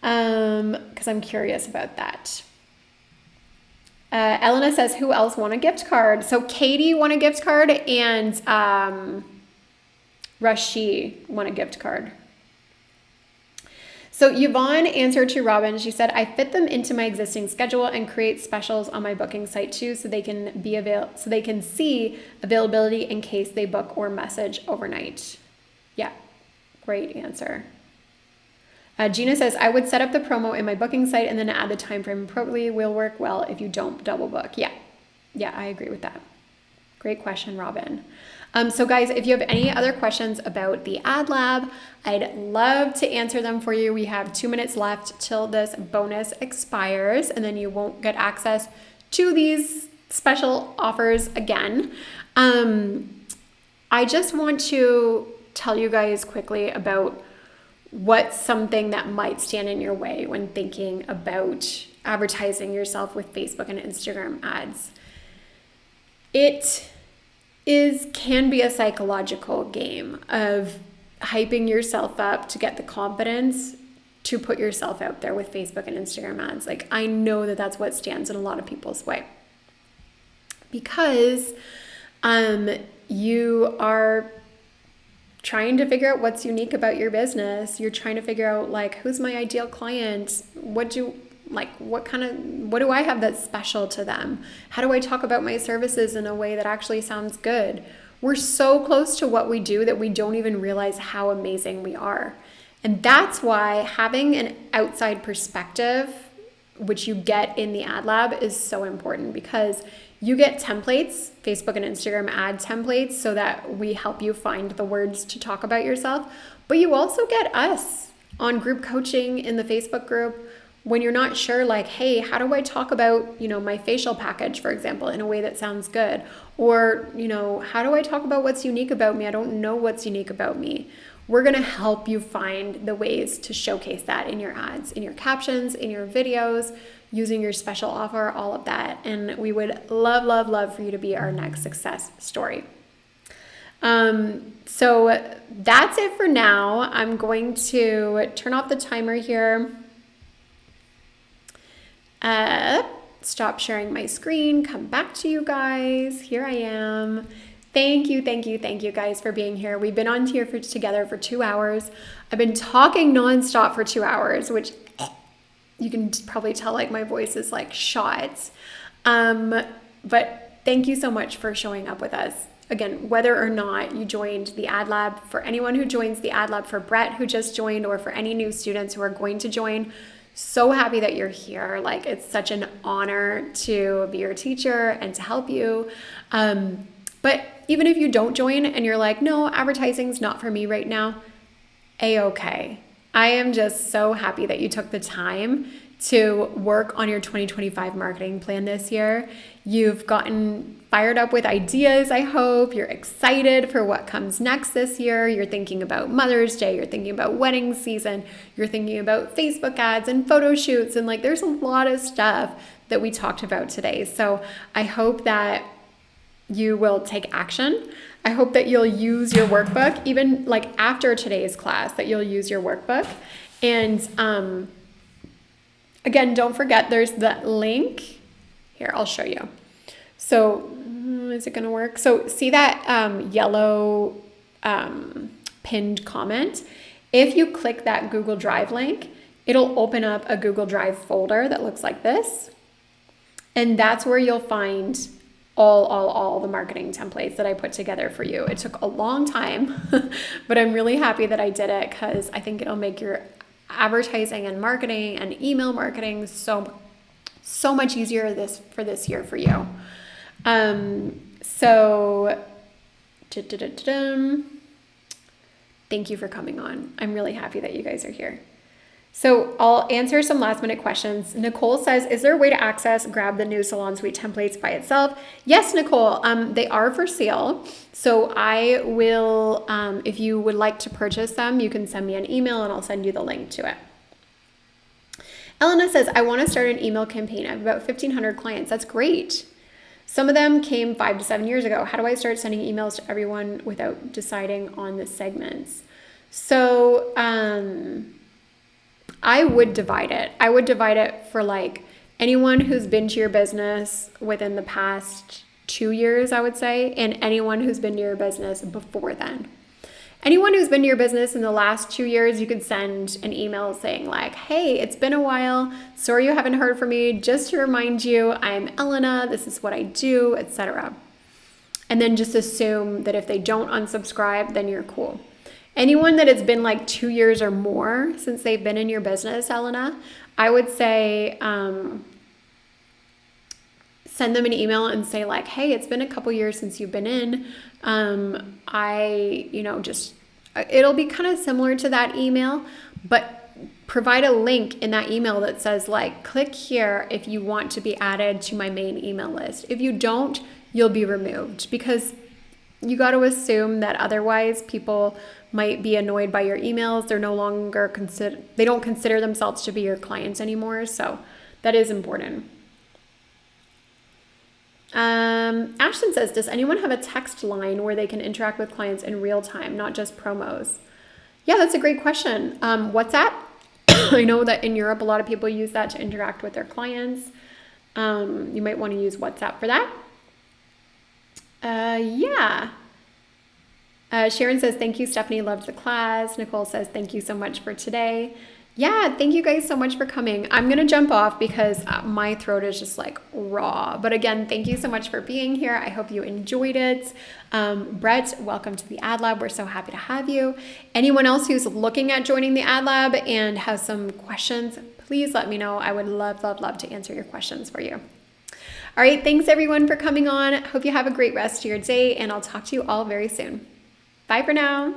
Because I'm curious about that. Elena says, who else won a gift card? So Katie won a gift card and Rashi won a gift card. So Yvonne answered to Robin. She said, I fit them into my existing schedule and create specials on my booking site too, so they can see availability in case they book or message overnight. Yeah, great answer. Gina says, I would set up the promo in my booking site and then add the time frame appropriately. Will work well if you don't double book. Yeah, I agree with that. Great question, Robin. So guys, if you have any other questions about the Ad Lab, I'd love to answer them for you. We have 2 minutes left till this bonus expires, and then you won't get access to these special offers again. I just want to tell you guys quickly about what's something that might stand in your way when thinking about advertising yourself with Facebook and Instagram ads. It can be a psychological game of hyping yourself up to get the confidence to put yourself out there with Facebook and Instagram ads. Like, I know that that's what stands in a lot of people's way, because you are trying to figure out what's unique about your business. You're trying to figure out, like, who's my ideal client? What do I have that's special to them? How do I talk about my services in a way that actually sounds good? We're so close to what we do that we don't even realize how amazing we are. And that's why having an outside perspective, which you get in the ad lab, is so important, because you get templates, Facebook and Instagram ad templates, so that we help you find the words to talk about yourself. But you also get us on group coaching in the Facebook group when you're not sure, like, hey, how do I talk about, my facial package, for example, in a way that sounds good? Or, how do I talk about what's unique about me? I don't know what's unique about me. We're going to help you find the ways to showcase that in your ads, in your captions, in your videos, using your special offer, all of that. And we would love, love, love for you to be our next success story. So that's it for now. I'm going to turn off the timer here. Stop sharing my screen, come back to you guys. Here I am. Thank you guys for being here. We've been on here together for 2 hours. I've been talking nonstop for 2 hours, which you can probably tell, like, my voice is like shot. But thank you so much for showing up with us. Again, whether or not you joined the Ad Lab, for anyone who joins the Ad Lab, for Brett who just joined, or for any new students who are going to join, so happy that you're here. Like, it's such an honor to be your teacher and to help you. But even if you don't join and you're like, no, advertising's not for me right now, A-okay. I am just so happy that you took the time to work on your 2025 marketing plan this year. You've gotten fired up with ideas, I hope. You're excited for what comes next this year. You're thinking about Mother's Day. You're thinking about wedding season. You're thinking about Facebook ads and photo shoots. And, like, there's a lot of stuff that we talked about today. So I hope that you will take action. I hope that you'll use your workbook, even like after today's class, that you'll use your workbook. And again, don't forget, there's the link. Here, I'll show you. So is it going to work? So see that yellow pinned comment? If you click that Google Drive link, it'll open up a Google Drive folder that looks like this. And that's where you'll find all the marketing templates that I put together for you. It took a long time, but I'm really happy that I did it, because I think it'll make your advertising and marketing and email marketing so much easier for this year for you. So thank you for coming on. I'm really happy that you guys are here. So I'll answer some last minute questions. Nicole says, is there a way to grab the new Salon Suite templates by itself? Yes, Nicole, they are for sale. So I will, if you would like to purchase them, you can send me an email and I'll send you the link to it. Elena says, I want to start an email campaign. I have about 1,500 clients. That's great. Some of them came 5 to 7 years ago. How do I start sending emails to everyone without deciding on the segments? So, I would divide it. I would divide it for, like, anyone who's been to your business within the past 2 years, I would say, and anyone who's been to your business before then. Anyone who's been to your business in the last 2 years, you could send an email saying, like, hey, it's been a while. Sorry you haven't heard from me. Just to remind you, I'm Elena. This is what I do, etc. And then just assume that if they don't unsubscribe, then you're cool. Anyone that it's been like 2 years or more since they've been in your business, Elena, I would say send them an email and say, like, hey, it's been a couple years since you've been in. It'll be kind of similar to that email, but provide a link in that email that says, like, click here if you want to be added to my main email list. If you don't, you'll be removed, because you got to assume that otherwise people might be annoyed by your emails. They're no longer they don't consider themselves to be your clients anymore. So that is important. Ashton says, does anyone have a text line where they can interact with clients in real time, not just promos? Yeah, that's a great question. WhatsApp. I know that in Europe, a lot of people use that to interact with their clients. You might want to use WhatsApp for that. Yeah. Sharon says, thank you, Stephanie, loved the class. Nicole says, thank you so much for today. Yeah, thank you guys so much for coming. I'm going to jump off because my throat is just like raw. But again, thank you so much for being here. I hope you enjoyed it. Brett, welcome to the Ad Lab. We're so happy to have you. Anyone else who's looking at joining the Ad Lab and has some questions, please let me know. I would love, love, love to answer your questions for you. All right, thanks everyone for coming on. Hope you have a great rest of your day, and I'll talk to you all very soon. Bye for now.